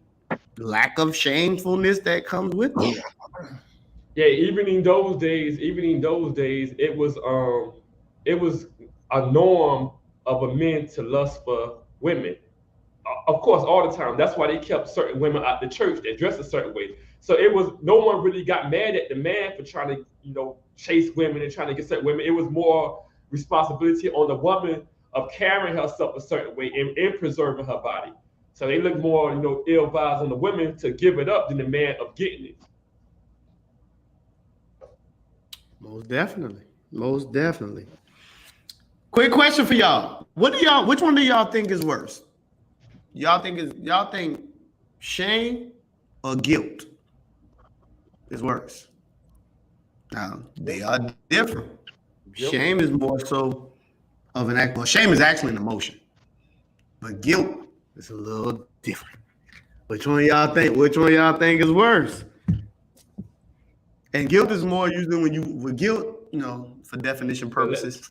lack of shamefulness that comes with it. Yeah, even in those days, it was a norm of a men to lust for women. Of course, all the time. That's why they kept certain women out the church that dressed a certain way. So it was no one really got mad at the man for trying to, you know, chase women and trying to get certain women. It was more responsibility on the woman of carrying herself a certain way and preserving her body. So they look more, you know, ill-advised on the women to give it up than the man of getting it. Most definitely. Most definitely. Quick question for y'all. Which one do y'all think is worse? Y'all think shame or guilt is worse? Now, they are different. Guilt. Shame is more so of an act. Well, shame is actually an emotion, but guilt is a little different. Which one y'all think is worse? And guilt is more usually with guilt, you know, for definition purposes,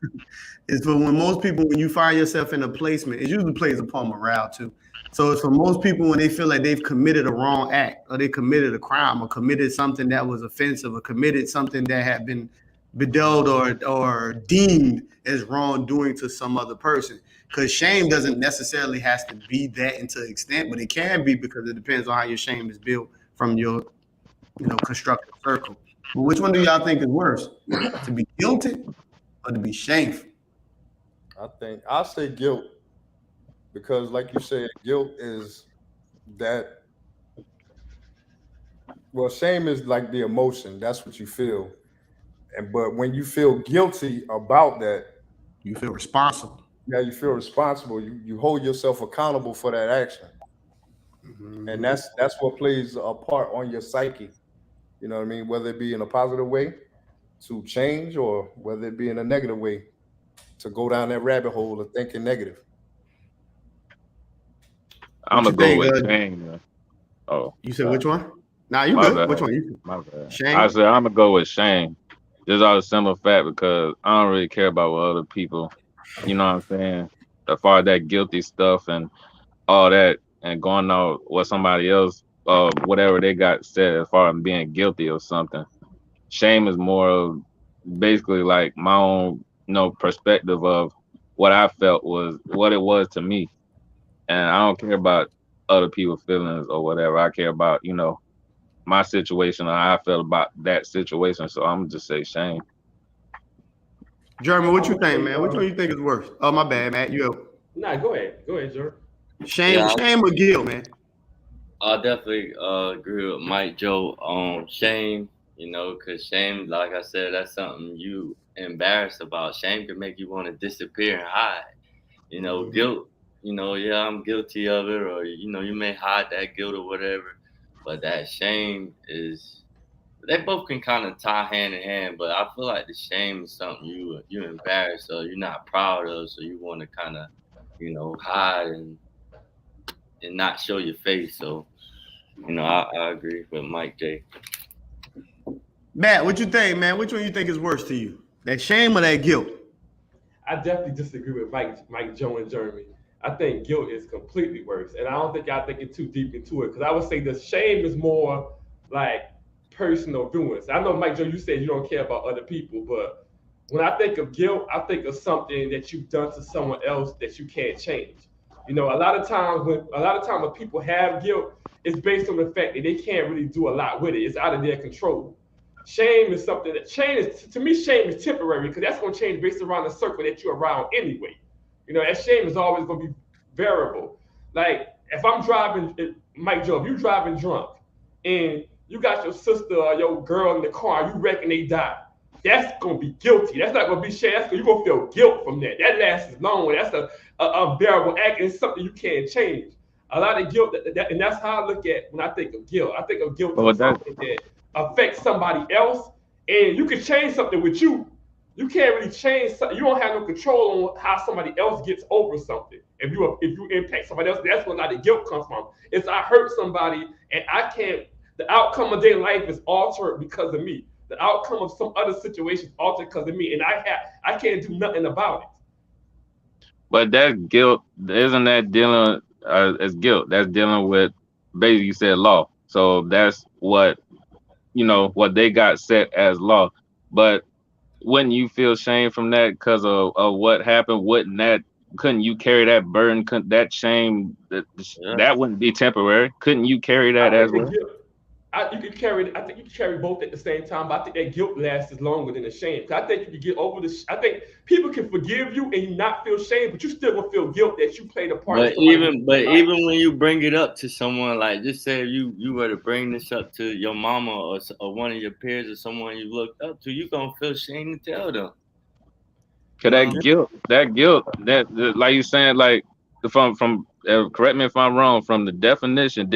is for when most people, when you find yourself in a placement, it usually plays upon morale too. So it's for most people when they feel like they've committed a wrong act or they committed a crime or committed something that was offensive or committed something that had been bedelled or deemed as wrongdoing to some other person. Because shame doesn't necessarily has to be that into extent, but it can be because it depends on how your shame is built from your, you know, constructive circle. But which one do y'all think is worse? To be guilty or to be shameful? I think I'll say guilt because, like you said, guilt is that. Well, shame is like the emotion. That's what you feel, but when you feel guilty about that, You feel responsible. yeah, you feel responsible. You hold yourself accountable for that action, and that's what plays a part on your psyche. You know what I mean? Whether it be in a positive way to change, or whether it be in a negative way to go down that rabbit hole of thinking negative. I'm What gonna you go think, with shame. Man. Oh, You said which one? Nah, you my good. bad. Which one? You My bad. shame? I said I'm gonna go with shame. Just out of simple fact because I don't really care about what other people, you know what I'm saying? As far as that guilty stuff and all that and going out what somebody else whatever they got said as far as being guilty or something. Shame is more of basically like my own, you know, perspective of what I felt was what it was to me. And I don't care about other people's feelings or whatever. I care about, you know, my situation and how I felt about that situation. So I'm gonna just say shame. Jeremy, what I you would think, say, man? Which one you think is worse? Oh, my bad, Matt. You nah, go ahead, Joe. shame, Yeah, shame or guilt, man? I definitely agree with Mike Joe on shame, you know, because shame, like I said, that's something you embarrassed about. Shame can make you want to disappear and hide. You know, guilt, you know, yeah, I'm guilty of it, or, you know, you may hide that guilt or whatever, but that shame is, they both can kind of tie hand in hand, but I feel like the shame is something you embarrassed or you're not proud of, so you want to kind of, you know, hide and not show your face. So, you know, I agree with Mike J. Matt, what you think, man? Which one you think is worse to you? That shame or that guilt? I definitely disagree with Mike, Joe, and Jeremy. I think guilt is completely worse, and I don't think y'all thinking too deep into it because I would say the shame is more like personal doings. I know Mike Joe, you said you don't care about other people, but when I think of guilt, I think of something that you've done to someone else that you can't change. You know, a lot of times when people have guilt, it's based on the fact that they can't really do a lot with it. It's out of their control. Shame is something that to me, shame is temporary because that's going to change based around the circle that you're around anyway. You know, that shame is always going to be variable. Like if I'm driving, Mike Joe, if you're driving drunk and you got your sister or your girl in the car, you reckon they died. That's gonna be guilty. That's not gonna be shame. You're gonna feel guilt from that. That lasts long. That's a unbearable act. It's something you can't change. A lot of guilt, and that's how I look at when I think of guilt. I think of guilt as something that affects somebody else, and you can change something with you. You can't really change something. You don't have no control on how somebody else gets over something. If you impact somebody else, that's where a lot of guilt comes from. It's I hurt somebody, and I can't. The outcome of their life is altered because of me. The outcome of some other situation altered because of me, and I can't do nothing about it. But that guilt, isn't that dealing as guilt? That's dealing with basically you said law. So that's what what they got set as law. But wouldn't you feel shame from that because of what happened? Couldn't you carry that burden? Couldn't that shame that wouldn't be temporary? Couldn't you carry that as well? I think you can carry both at the same time, but I think that guilt lasts longer than the shame. I think you can get over this. I think people can forgive you and you not feel shame, but you still will feel guilt that you played a part. But even when you bring it up to someone, like just say you were to bring this up to your mama or one of your peers or someone you looked up to, you gonna feel shame to tell them. Cause that guilt, like you saying, like from correct me if I'm wrong, from the definition,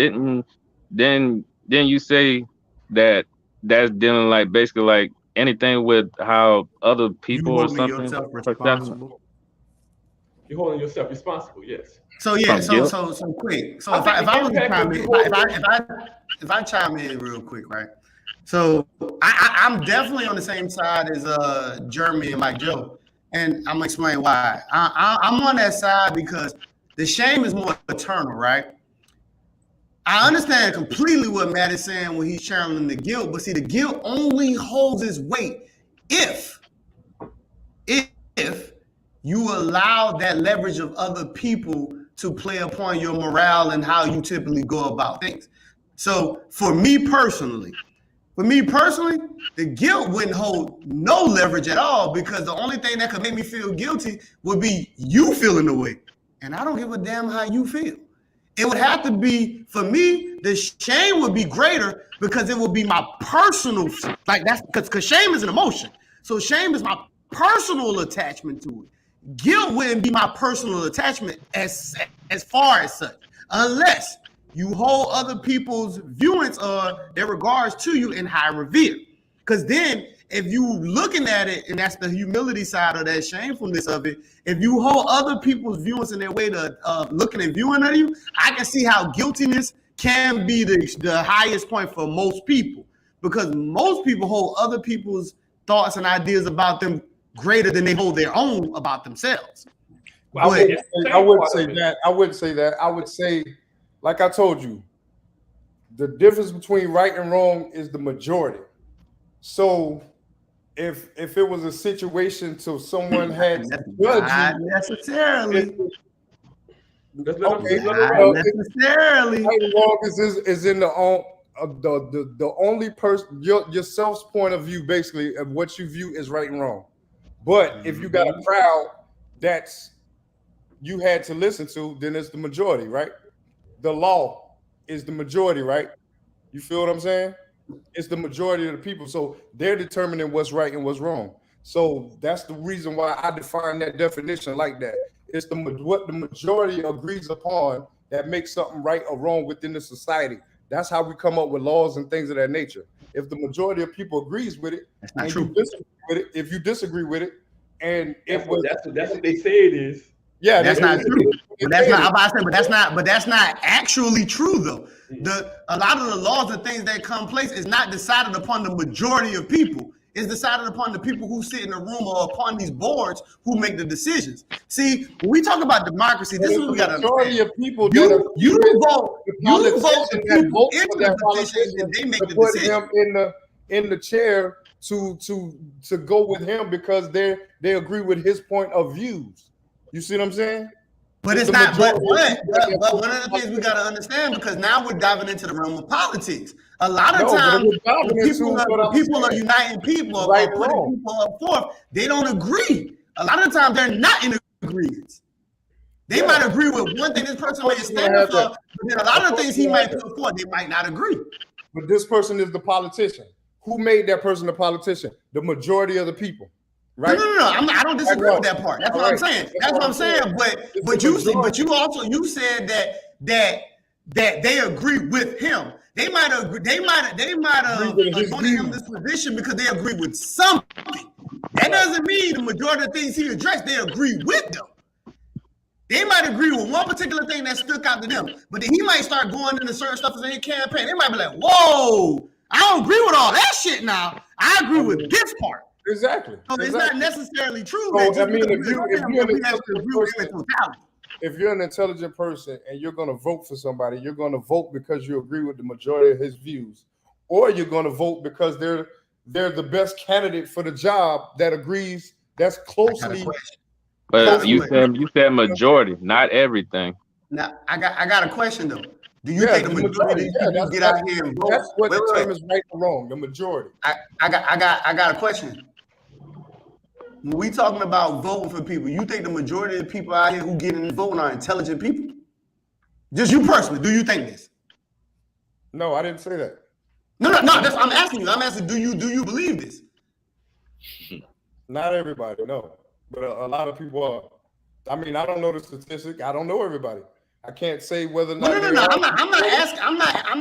then you say that that's dealing like basically like anything with how other people or something. Yourself responsible. You're holding yourself responsible, yes. So yeah, so quick. So if I chime in real quick, right? So I'm definitely on the same side as Jeremy and Mike Joe, and I'm gonna explain why. I'm on that side because the shame is more eternal, right? I understand completely what Matt is saying when he's channeling the guilt, but see, the guilt only holds its weight if you allow that leverage of other people to play upon your morale and how you typically go about things. So for me personally, the guilt wouldn't hold no leverage at all because the only thing that could make me feel guilty would be you feeling the way. And I don't give a damn how you feel. It would have to be, for me, the shame would be greater because it would be my personal, like that's because shame is an emotion. So shame is my personal attachment to it. Guilt wouldn't be my personal attachment as far as such, unless you hold other people's viewings or their regards to you in high revere. Because then if you looking at it, and that's the humility side of that shamefulness of it, if you hold other people's viewings in their way to looking and viewing at you, I can see how guiltiness can be the highest point for most people, because most people hold other people's thoughts and ideas about them greater than they hold their own about themselves. I wouldn't say that. I would say, like I told you, the difference between right and wrong is the majority. So if it was a situation so someone had to judge not necessarily. Okay, not necessarily. Right and wrong is in the only person, yourself's point of view, basically, of what you view as right and wrong. But if you got a crowd that's you had to listen to, then it's the majority, right? The law is the majority, right? You feel what I'm saying? It's the majority of the people. So they're determining what's right and what's wrong. So that's the reason why I define that definition like that. It's what the majority agrees upon that makes something right or wrong within the society. That's how we come up with laws and things of that nature. If the majority of people agrees with it, and you disagree with it, if you disagree with it, and that's what they say it is. Yeah, that's not true. But that's not actually true though. A lot of the laws and things that come place is not decided upon the majority of people. It's decided upon the people who sit in the room or upon these boards who make the decisions. See, when we talk about democracy, this is what we got to majority of people. You vote the people into the positions and they make the decision. Put him in the chair to go with him because they agree with his point of views. You see what I'm saying? But it's not. But one of the things we got to understand, because now we're diving into the realm of politics. A lot of times, people are uniting people or putting people up forth. They don't agree. A lot of times, they're not in agreement. They might agree with one thing this person may stand for, but then a lot of things he might put forth, they might not agree. But this person is the politician. Who made that person a politician? The majority of the people. Right? No. I don't disagree with that part. That's what I'm saying. That's what I'm saying. But you also said that they agree with him. They might agree. They might have anointed him this position because they agree with something. That doesn't mean the majority of things he addressed they agree with them. They might agree with one particular thing that stuck out to them, but then he might start going into certain stuff in his campaign. They might be like, "Whoa, I don't agree with all that shit now. I agree with this part." Exactly. So it's not necessarily true. So, I mean, if you're an intelligent person and you're going to vote for somebody, you're going to vote because you agree with the majority of his views, or you're going to vote because they're the best candidate for the job that agrees. That's closely. But you said majority, not everything. Now I got a question though. Do you think the majority of people get out here and vote? That's what determines right or wrong. The majority. I got a question. When we talking about voting for people, you think the majority of the people out here who get in and voting are intelligent people? Just you personally, do you think this? No, I didn't say that. No. I'm asking you. I'm asking, do you believe this? Not everybody, no, but a lot of people are. I mean, I don't know the statistic. I don't know everybody. I can't say whether or not. No. I'm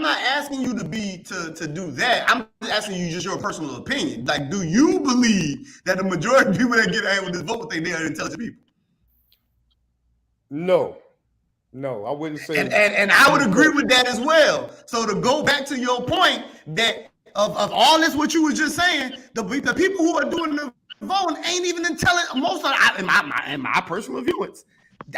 not asking you to do that. I'm just asking you just your personal opinion. Like, do you believe that the majority of people that get out with this vote think they are intelligent people? No, I wouldn't say. And I would agree with that as well. So to go back to your point that of all this, what you were just saying, the people who are doing the voting ain't even intelligent. Most of in my personal viewings.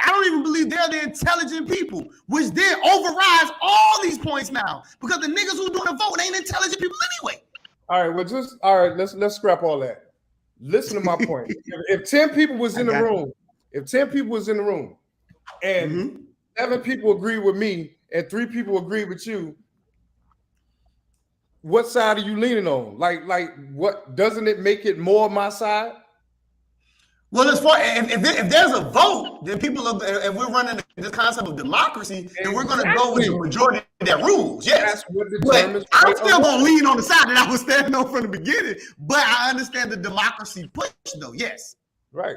I don't even believe they're the intelligent people, which then overrides all these points now because the niggas who doing the vote ain't intelligent people anyway. All right. Let's scrap all that. Listen to my point. If 10 people was in the room, and 7 people agree with me and 3 people agree with you, what side are you leaning on? Like what doesn't it make it more my side? Well, as far if there's a vote, then if we're running this concept of democracy, then we're going to go with the majority that rules. Yes, but I'm still going to lean on the side that I was standing on from the beginning. But I understand the democracy push, though. Yes, right.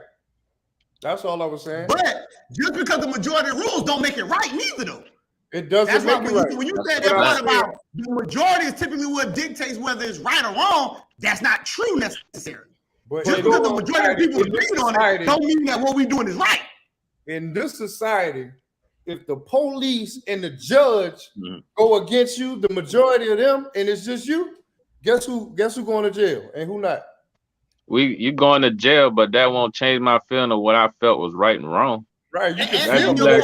That's all I was saying. But just because the majority rules don't make it right, neither though. It doesn't make it right. When you said that part about the majority is typically what dictates whether it's right or wrong, that's not true necessarily. But just because the majority of people agree on it, don't mean that what we're doing is right. In this society, if the police and the judge go against you, the majority of them, and it's just you, guess who going to jail and who not? You going to jail, but that won't change my feeling of what I felt was right and wrong. Right. You can feel the way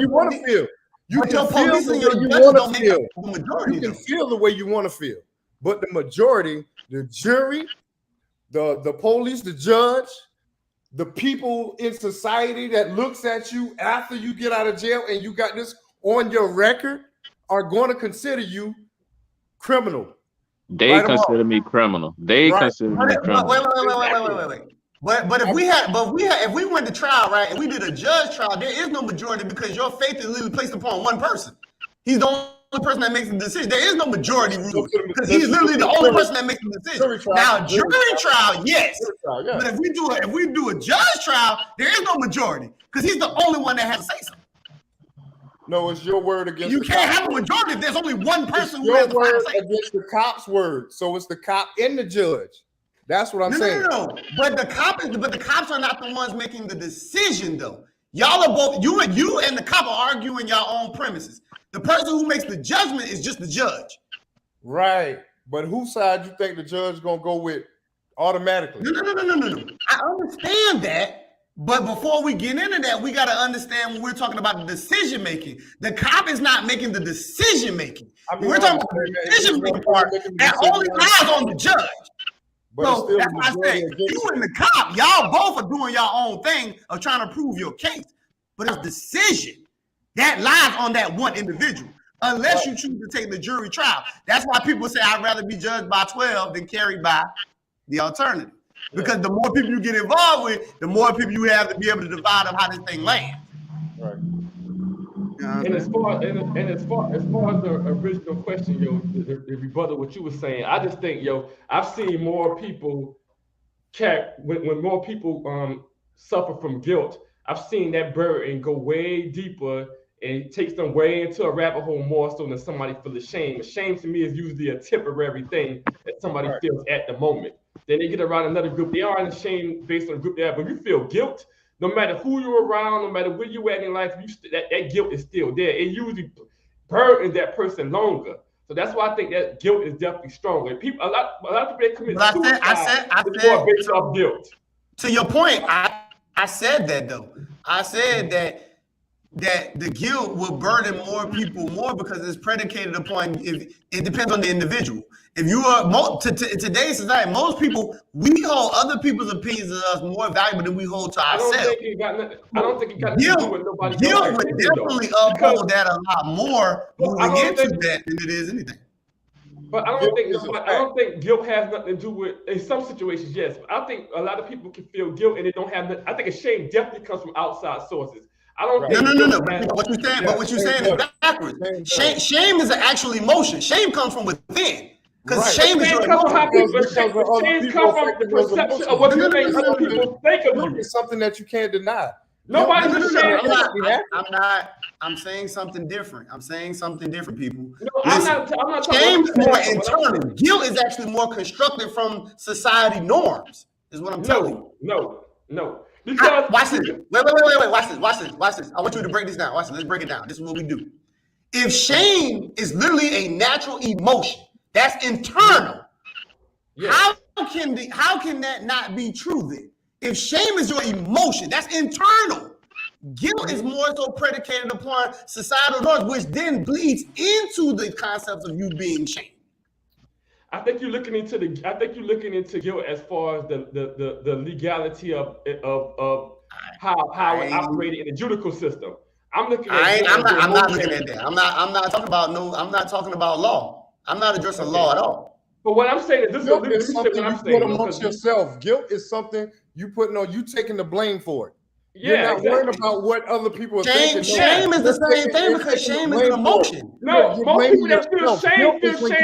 you want to feel. You can feel the way you want to feel. You can feel the way you want to feel. But the majority, the jury, the police, the judge, the people in society that looks at you after you get out of jail and you got this on your record are going to consider you criminal. They consider me criminal. They consider me criminal. Wait. But if we went to trial, right, and we did a judge trial, there is no majority because your faith is literally placed upon one person. He's the only person that makes the decision. There is no majority rule because he's literally the only person that makes the decision. Now, jury trial, yes. But if we do a judge trial, there is no majority because he's the only one that has to say something. No, it's your word against you can't have a majority if there's only one person who has the final say. Against the cop's word. So it's the cop and the judge. That's what I'm saying. No. But the cops are not the ones making the decision, though. Y'all are both you and the cop are arguing your own premises. The person who makes the judgment is just the judge. Right. But whose side you think the judge is gonna go with automatically? No. I understand that. But before we get into that, we got to understand when we're talking about the decision making. The cop is not making the decision making. We're talking about the decision making part that only lies on the judge. But it's So still that's the why I majority said against you it. and the cop, y'all both are doing your own thing of trying to prove your case. But it's decision that lies on that one individual, unless you choose to take the jury trial. That's why people say I'd rather be judged by 12 than carried by the alternative. Because the more people you get involved with, the more people you have to be able to divide up how this thing lands. Right. And as far as the original question, the rebuttal what you were saying, I just think, I've seen more people when more people suffer from guilt. I've seen that burden go way deeper and takes them way into a rabbit hole more so than somebody feels shame. Shame to me is usually a temporary thing that somebody feels at the moment. Then they get around another group. They are in shame based on the group they are. But you feel guilt, no matter who you're around, no matter where you at in life, that guilt is still there. It usually burdens that person longer. So that's why I think that guilt is definitely stronger. People, a lot of people that commit suicide is more based off guilt. To your point, I said that though. I said that the guilt will burden more people more because it's predicated upon, if it depends on the individual. If you are in today's society, most people, we hold other people's opinions of us more valuable than we hold to ourselves. I don't think it got nothing to do with nobody. Guilt would definitely uphold that a lot more moving into that than it is anything. But I don't think guilt has nothing to do with, in some situations, yes. But I think a lot of people can feel guilt and they don't have nothing. I think a shame definitely comes from outside sources. I don't think no. What you're saying is backwards. Shame is an actual emotion. Shame comes from within. Because shame is your emotion. Shame comes from the perception of what you think other people think of you. It's something that you can't deny. Nobody's ashamed. I'm saying something different. People. No, I'm not talking. Shame is more internal. Guilt is actually more constructed from society norms, is what I'm telling you. No. Because watch this. Wait. Watch this. I want you to break this down. Watch this. Let's break it down. This is what we do. If shame is literally a natural emotion, that's internal. Yes. How can that not be true then? If shame is your emotion, that's internal. Guilt is more so predicated upon societal norms, which then bleeds into the concepts of you being shamed. I think you're looking into guilt as far as the legality of how it operated in the judicial system. I'm looking at. I'm not looking at that. I'm not talking about law. I'm not addressing law at all. But what I'm saying is guilt is something you put amongst yourself. Guilt is something you putting on, you taking the blame for it. You're not worrying about what other people are thinking. Shame is the same thing because shame is an emotion. No, most people that feel shame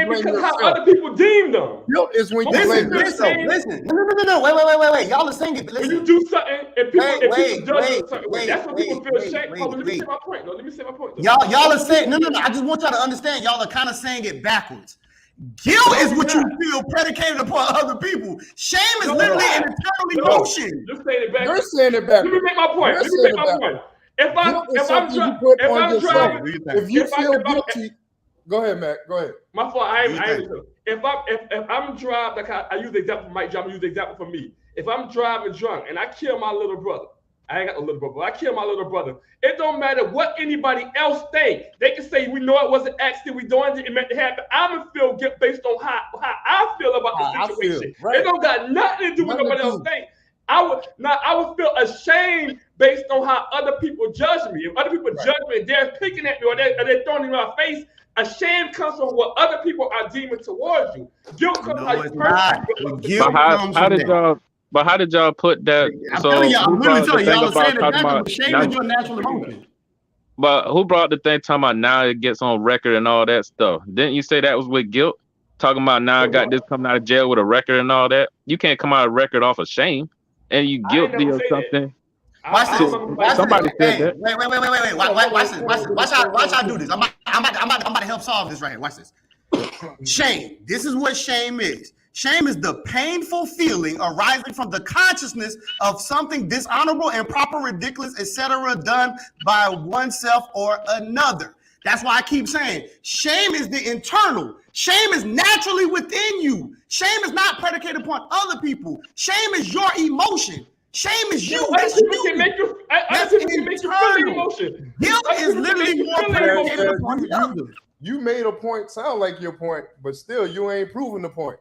because how other people deem them. Guilt is when you blame yourself. Listen. No. Wait. Y'all are saying it. When you do something and people judge you a certain way, that's when people feel shame. Let me say my point. Let me say my point. Y'all are saying no. I just want y'all to understand. Y'all are kind of saying it backwards. Guilt is what you feel predicated upon other people. Shame is literally an internal emotion. You're saying it back. You're saying it back. Let me make my point. If I'm driving, if you feel guilty, go ahead, Matt. Go ahead. My fault. If I'm driving, like I use the example for Mike John, I use the example for me. If I'm driving drunk and I kill my little brother, I ain't got no little brother, but I kill my little brother. It don't matter what anybody else think. They can say we know it was an accident, we don't it meant to happen. I'ma feel guilt based on how I feel about the situation. It don't got nothing to do with nobody else think. I would feel ashamed based on how other people judge me. If other people judge me and they're picking at me or they're throwing in my face, a shame comes from what other people are deeming towards you. Guilt comes from how you personally. But how did y'all put that? I'm telling y'all, I'm literally telling y'all are saying that shame is your natural emotion. But who brought the thing talking about now it gets on record and all that stuff? Didn't you say that was with guilt? Talking about now I got this coming out of jail with a record and all that. You can't come out of record off of shame and you guilty or something. Watch this. Somebody said that. Wait. Watch how I do this. I'm about to help solve this right here. Watch this. Shame. This is what shame is. Shame is the painful feeling arising from the consciousness of something dishonorable, improper, ridiculous, etc., done by oneself or another. That's why I keep saying shame is the internal. Shame is naturally within you. Shame is not predicated upon other people. Shame is your emotion. Shame is you. That's you. That's internal. Guilt is literally more predicated upon the other. You made a point sound like your point, but still you ain't proving the point.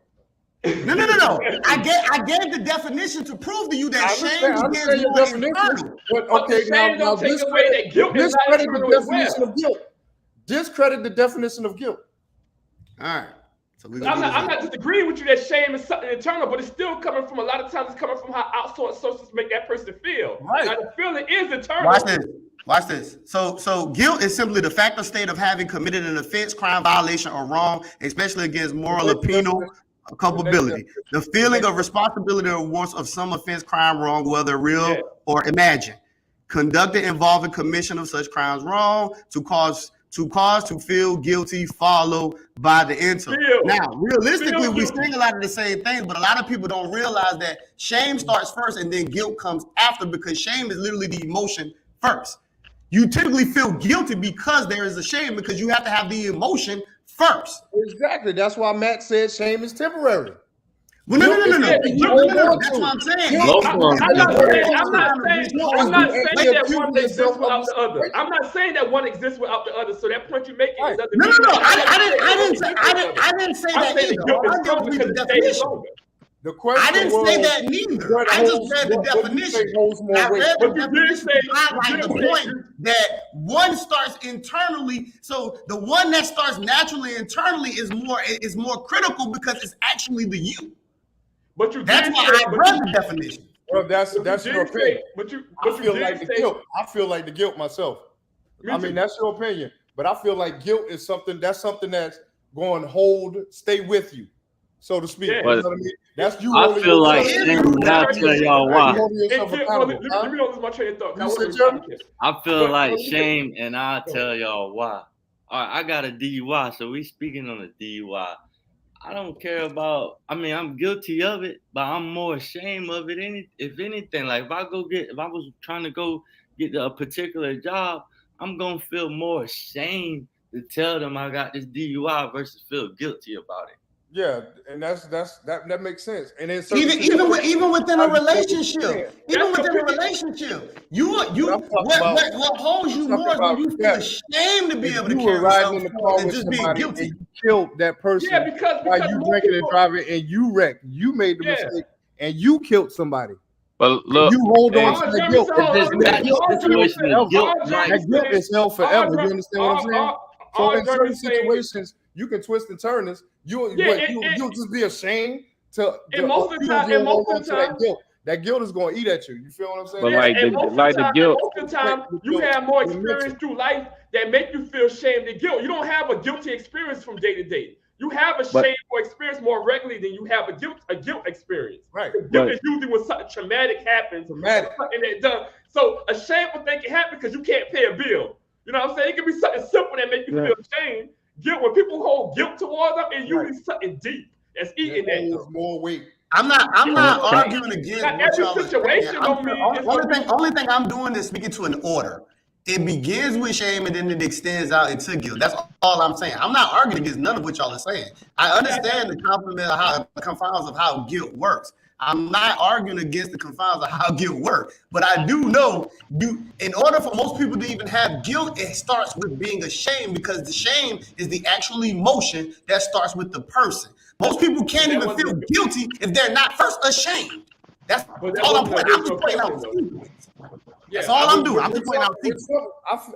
No. I gave the definition to prove to you that shame begins your more definition, internal. but okay, shame now don't take away that guilt is not discredit the internal as definition well. of guilt. Discredit the definition of guilt. All right. So I'm not disagreeing with you that shame is something internal, but it's still coming from, a lot of times it's coming from how outside sources make that person feel. Right. Now the feeling is internal. Watch this. So guilt is simply the fact or state of having committed an offense, crime, violation, or wrong, especially against moral or penal culpability. The feeling of responsibility or warrants of some offense, crime, wrong, whether real or imagined. Conducted involving commission of such crimes wrong, to cause to feel guilty, followed by the enter. Now, realistically, we sing a lot of the same things, but a lot of people don't realize that shame starts first and then guilt comes after, because shame is literally the emotion first. You typically feel guilty because there is a shame, because you have to have the emotion first. Exactly. That's why Matt said shame is temporary. Well, no. That's what I'm saying. I'm not saying that one exists without the other. I'm not saying that one exists without the other. So that point you make is that no. I didn't say that either. The question I didn't say that neither. I just read the definition. I read the definition to highlight the point that one starts internally. So the one that starts naturally internally is more critical because it's actually the you. But you that's why I read the definition. Well, that's your opinion. I feel like the guilt myself. I mean, that's your opinion. But I feel like guilt is something that's going to stay with you, so to speak. You know what I mean? That's you. I feel like shame, and I'll tell y'all why. Let me know my train of thought. I feel like shame, and I'll tell y'all why. All right, I got a DUI, so we speaking on a DUI. I don't care about, I'm guilty of it, but I'm more ashamed of it. If anything, like if I was trying to go get a particular job, I'm going to feel more ashamed to tell them I got this DUI versus feel guilty about it. Yeah, and that makes sense. And then even within a relationship, what holds you more is when you feel ashamed to be able to carry yourself and just being guilty. And you killed that person. Yeah, because you drinking and driving and you wrecked. You made the mistake and you killed somebody. But look, you hold on to that guilt. That guilt is held forever. You understand what I'm saying? So in certain situations, you can twist and turn this. You'll just be ashamed to most of the time, that guilt is going to eat at you. You feel what I'm saying? But the guilt. Most of the time, you have more experience through life that make you feel shame than guilt. You don't have a guilty experience from day to day. You have a shameful experience more regularly than you have a guilt experience. Right. Guilt is usually when something traumatic happens. Something that's done. So a shameful thing can happen because you can't pay a bill. You know what I'm saying? It can be something simple that make you feel shame. Guilt, when people hold guilt towards them, it's usually something deep that's eating that. More weight. I'm not arguing against what y'all situation. Only thing I'm doing is speaking to an order. It begins with shame and then it extends out into guilt. That's all I'm saying. I'm not arguing against none of what y'all are saying. I understand the confines of how guilt works. I'm not arguing against the confines of how guilt works, but I do know in order for most people to even have guilt, it starts with being ashamed, because the shame is the actual emotion that starts with the person. Most people can't even feel guilty if they're not first ashamed. That's all I'm pointing out. I'm just pointing out. That's all I'm doing. I'm just pointing out.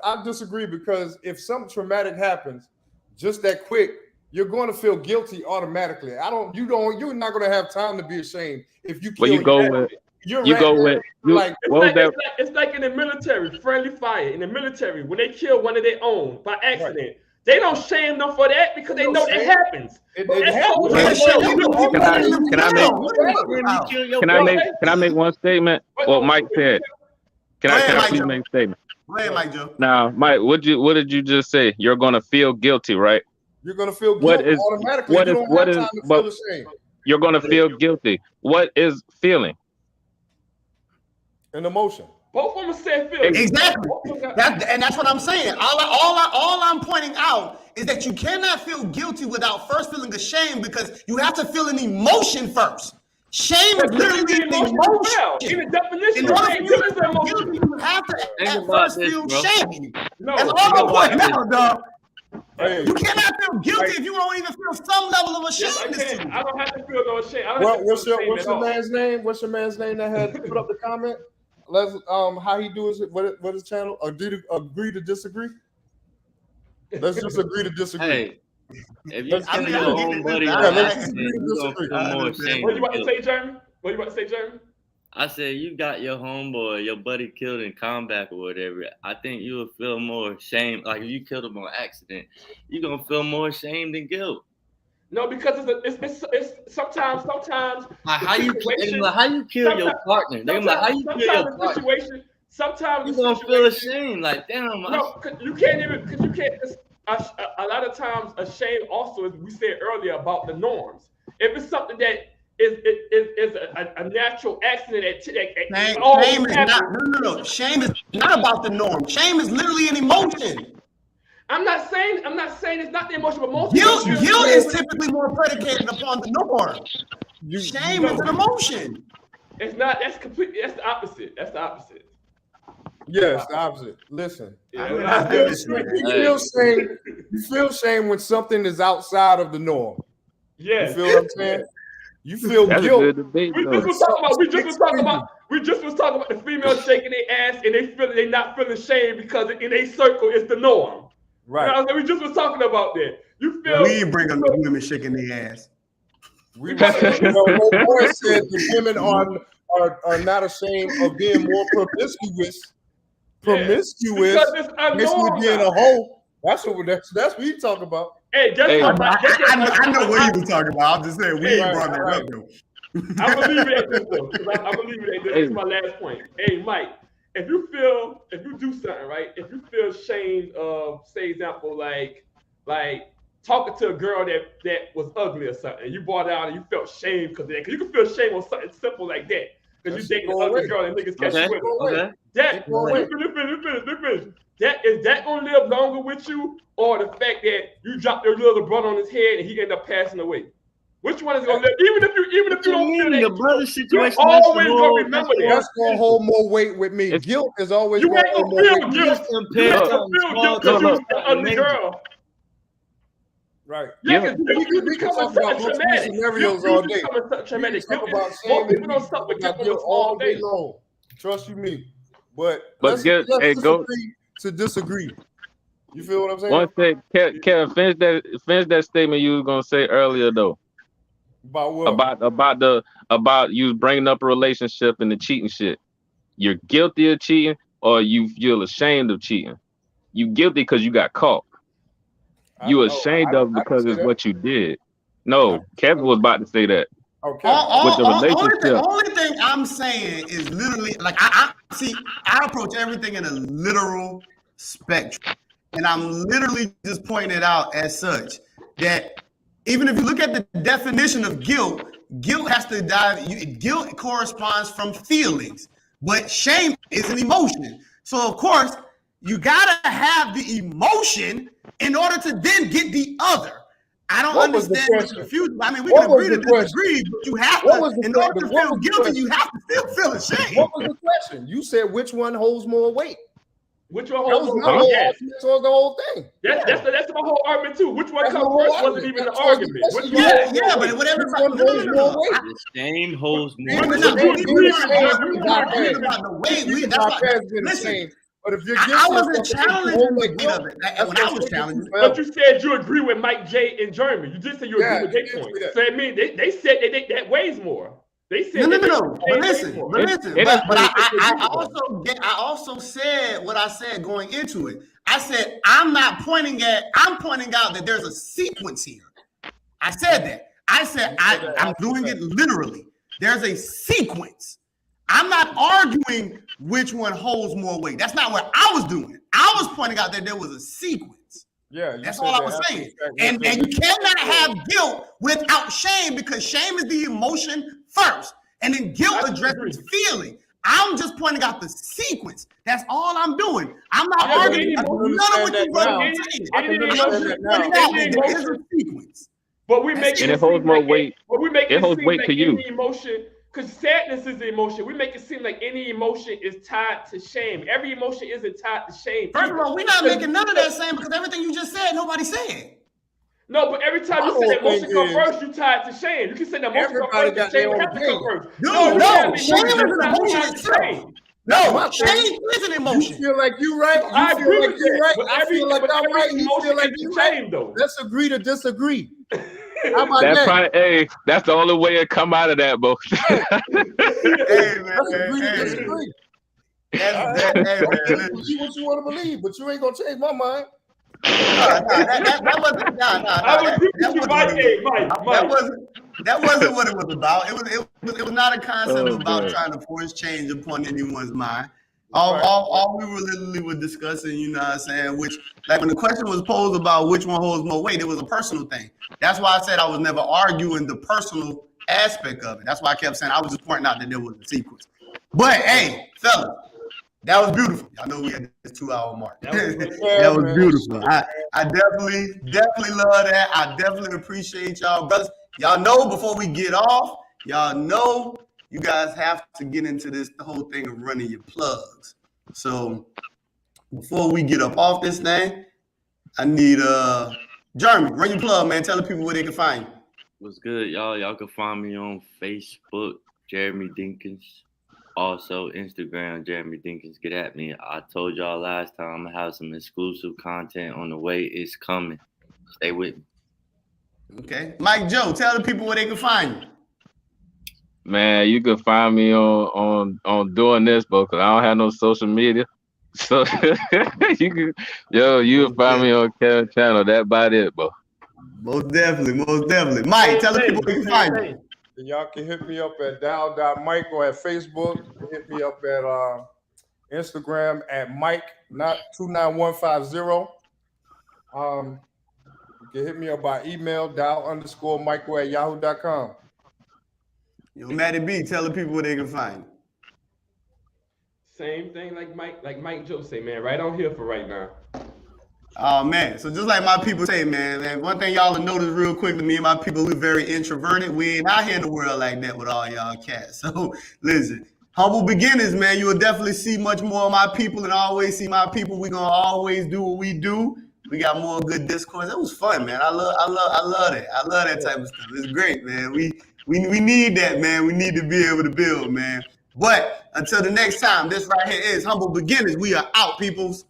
I disagree, because if something traumatic happens just that quick, you're going to feel guilty automatically. You're not going to have time to be ashamed if you kill. It's like in the military, friendly fire. In the military, when they kill one of their own by accident, they don't shame them for that because they know that happens. Can I make one statement? Well, Mike said. Can I please make a statement? Go ahead, Mike Joe. Now, Mike, what did you just say? You're going to feel guilty, right? You're going to feel guilty automatically. You're going to feel guilty. What is feeling? An emotion. Both of them say feeling. Exactly. That's what I'm saying. All I'm pointing out is that you cannot feel guilty without first feeling ashamed, because you have to feel an emotion first. Shame is literally the emotion. In the definition, in order for you to feel guilty, you have to at first feel shame. That's all I'm pointing out, dog. Hey, You cannot feel guilty if you don't even feel some level of Yes, I ashamed. can. I don't have to feel no shame. I don't have to what's feel your shame at all. man's name? What's your man's name that had put up the comment? Let's how he do it? What his channel? Agree to disagree. Let's just agree to disagree. Hey, if you Let's kill get your it. own buddy Yeah, on let's accident, agree to you gonna disagree. feel more shame. What you about than to guilt. say, Jeremy? What you about to say, Jeremy? I said you got your homeboy, your buddy killed in combat or whatever. I think you would feel more shame. Like if you killed him on accident, you're gonna feel more shame than guilt. No, because it's sometimes Like the how you situation- like, how you kill your sometimes- partner? They gonna be like, how you kill your sometimes the partner? situation. Sometimes You the gonna feel situation. ashamed? Like damn. No, you can't even because you can't. A lot of times, a shame also, as we said earlier, about the norms. If it's something that is a natural accident that always Shame is happens. not. No. Shame is not about the norm. Shame is literally an emotion. I'm not saying it's not the emotion, but most Guilt people is typically more predicated upon the norm. You- Shame you is an emotion. It's not. That's completely. That's the opposite. That's the opposite. Yeah, it's the opposite. Listen, Yeah, I mean, that's I the understand. opposite. you feel shame when something is outside of the norm. You Yes. feel what I'm saying? You feel That's a guilt. good debate, We though. just was talking about the female shaking their ass and they not feeling shame because in a circle it's the norm. Right. You know what I'm saying? We just was talking about that. You feel We ain't bring up the women shaking their ass. We boy said the women are not ashamed of being more promiscuous. because it's a Basically norm. being now. a hoe. That's what we talk about. Hey, guess Hey, what? I know what you were talking about. I'm just saying we ain't brought that Right. up though. I'm gonna leave it at this though. 'Cause I'm gonna leave it at this. This is my last point. Hey, Mike, if you do something right, if you feel ashamed of, say, example, like talking to a girl that was ugly or something, you brought it out and you felt shame because of that. Because you can feel shame on something simple like that. Because you dating an ugly girl and niggas catch Okay. you with it. Okay. That Go away. finish. Is that gonna live longer with you, or the fact that you dropped your little brother on his head and he ended up passing away? Which one is gonna live? Even if you don't feel that, Your brother's situation. always gonna remember that. That's gonna hold more weight with me. Guilt is always You gonna ain't hold gonna more feel weight. guilt. You ain't gonna feel guilt because you was the ugly girl. Right. Yeah, Yeah. because you We can become talk about something multiple traumatic. scenarios You all day. become something We traumatic. can talk Guilt about is- shame most and people we don't can suffer talk guilt about on a guilt small all day thing. long. Trust you me. But But guilt- hey, let's go- disagree to disagree. You feel what I'm saying? One thing, Kevin, finish that statement you were gonna say earlier though About what? about you bringing up a relationship and the cheating shit. You're guilty of cheating, or you feel ashamed of cheating. You guilty because you got caught. You ashamed of it because it's what you did. No, Kevin was about to say that. Okay. With the relationship. Only thing I'm saying is literally like I approach everything in a literal spectrum, and I'm literally just pointing it out as such that even if you look at the definition of guilt has to dive. Guilt corresponds from feelings, but shame is an emotion. So of course you gotta have the emotion in order to then get the other. I don't What was the understand the question? confusion. I mean, we What can was agree the to disagree, but you have What to, was the in order to question? What feel was the guilty, question? you have to still feel ashamed. What was the question? You said which one holds more weight? Which one That holds was more my weight? whole Yes. argument towards the whole thing. That's my whole argument too. Which one That's comes my whole first wasn't argument. even the That's what's the argument. question. Which one holds more Yeah, weight? but whatever. Which one holds more weight? The shame holds Being more. We're ashamed- not being arguing ashamed about bypass. the weight. You can That's why. bypass being Listen, ashamed. But if you're I guilty of wasn't something, you challenging hold the that weight guilt. of it. That's When I gonna was stick with you challenging, But forever. you said you agree with Mike J and Jeremy. You did say you agree Yeah, with their you did point. say that. So it means they said that weighs more. They said no. that But they listen, weighs more. but listen. It But is- I also said what I said going into it. I said I'm pointing out that there's a sequence here. I said that. I said I'm doing it literally. There's a sequence. I'm not arguing which one holds more weight. That's not what I was doing. I was pointing out that there was a sequence. Yeah, That's all I was saying. And you you cannot have guilt without shame because shame is the emotion first. And then guilt addresses feeling. I'm just pointing out the sequence. That's all I'm doing. I'm not Yeah, but arguing any none of emotion- what you brothers now. are saying. I can Any understand emotion- that now. Pointing out any that there is a emotion- sequence. But we make And it holds more weight. But we make It holds seem weight like to you. any emotion, Because sadness is the emotion. We make it seem like any emotion is tied to shame. Every emotion isn't tied to shame. First of all, we're not making none of that same because everything you just said, nobody said. No, but every time you say that emotion come first, you tie it to shame. You can say that emotion come first, and shame has to come first. No, shame is an emotion itself. No, shame is an emotion. You feel like you right. I agree with you. Right. I feel like I'm right. You feel like you right. Though. Let's agree to disagree. How about that's that? probably, hey, that's the only way to come out of that, bro. Hey, man, let's agree to disagree. Believe what you want to believe, but you ain't gonna change my mind. That wasn't what it was about. It was not a concept about trying to force change upon anyone's mind. All we were literally discussing, you know what I'm saying, which, like, when the question was posed about which one holds more weight, it was a personal thing. That's why I said I was never arguing the personal aspect of it. That's why I kept saying I was just pointing out that there was a sequence. But hey, fellas, that was beautiful. I know we had this 2-hour mark. That was beautiful. I definitely love that. I definitely appreciate y'all, brothers. Y'all know before we get off, y'all know you guys have to get into the whole thing of running your plugs. So before we get up off this thing, I need Jeremy, run your plug, man. Tell the people where they can find you. What's good, y'all? Y'all can find me on Facebook, Jeremy Dinkins. Also, Instagram, Jeremy Dinkins. Get at me. I told y'all last time I'm going to have some exclusive content on the way. It's coming. Stay with me. Okay. Mike Joe, tell the people where they can find you. Man, you can find me on doing this, bro, because I don't have no social media. So you can find me on Kevin channel. That about it, bro. Most definitely. Mike, tell the people where you can find you. And y'all can hit me up at Dow.Mike or at Facebook. You can hit me up at Instagram at Mike, not 29150. You can hit me up by email, Dow_Michael@yahoo.com. Yo, Matty B, tell the people where they can find you. Same thing like Mike Joe say, man, right on here for right now. Oh, man. So just like my people say, man, one thing y'all will notice real quick to me and my people, we're very introverted. We ain't out here in the world like that with all y'all cats. So listen, humble beginnings, man. You will definitely see much more of my people and always see my people. We're going to always do what we do. We got more good discourse. It was fun, man. I love that. I love that type of stuff. It's great, man. We need that, man. We need to be able to build, man. But until the next time, this right here is Humble Beginnings. We are out, peoples.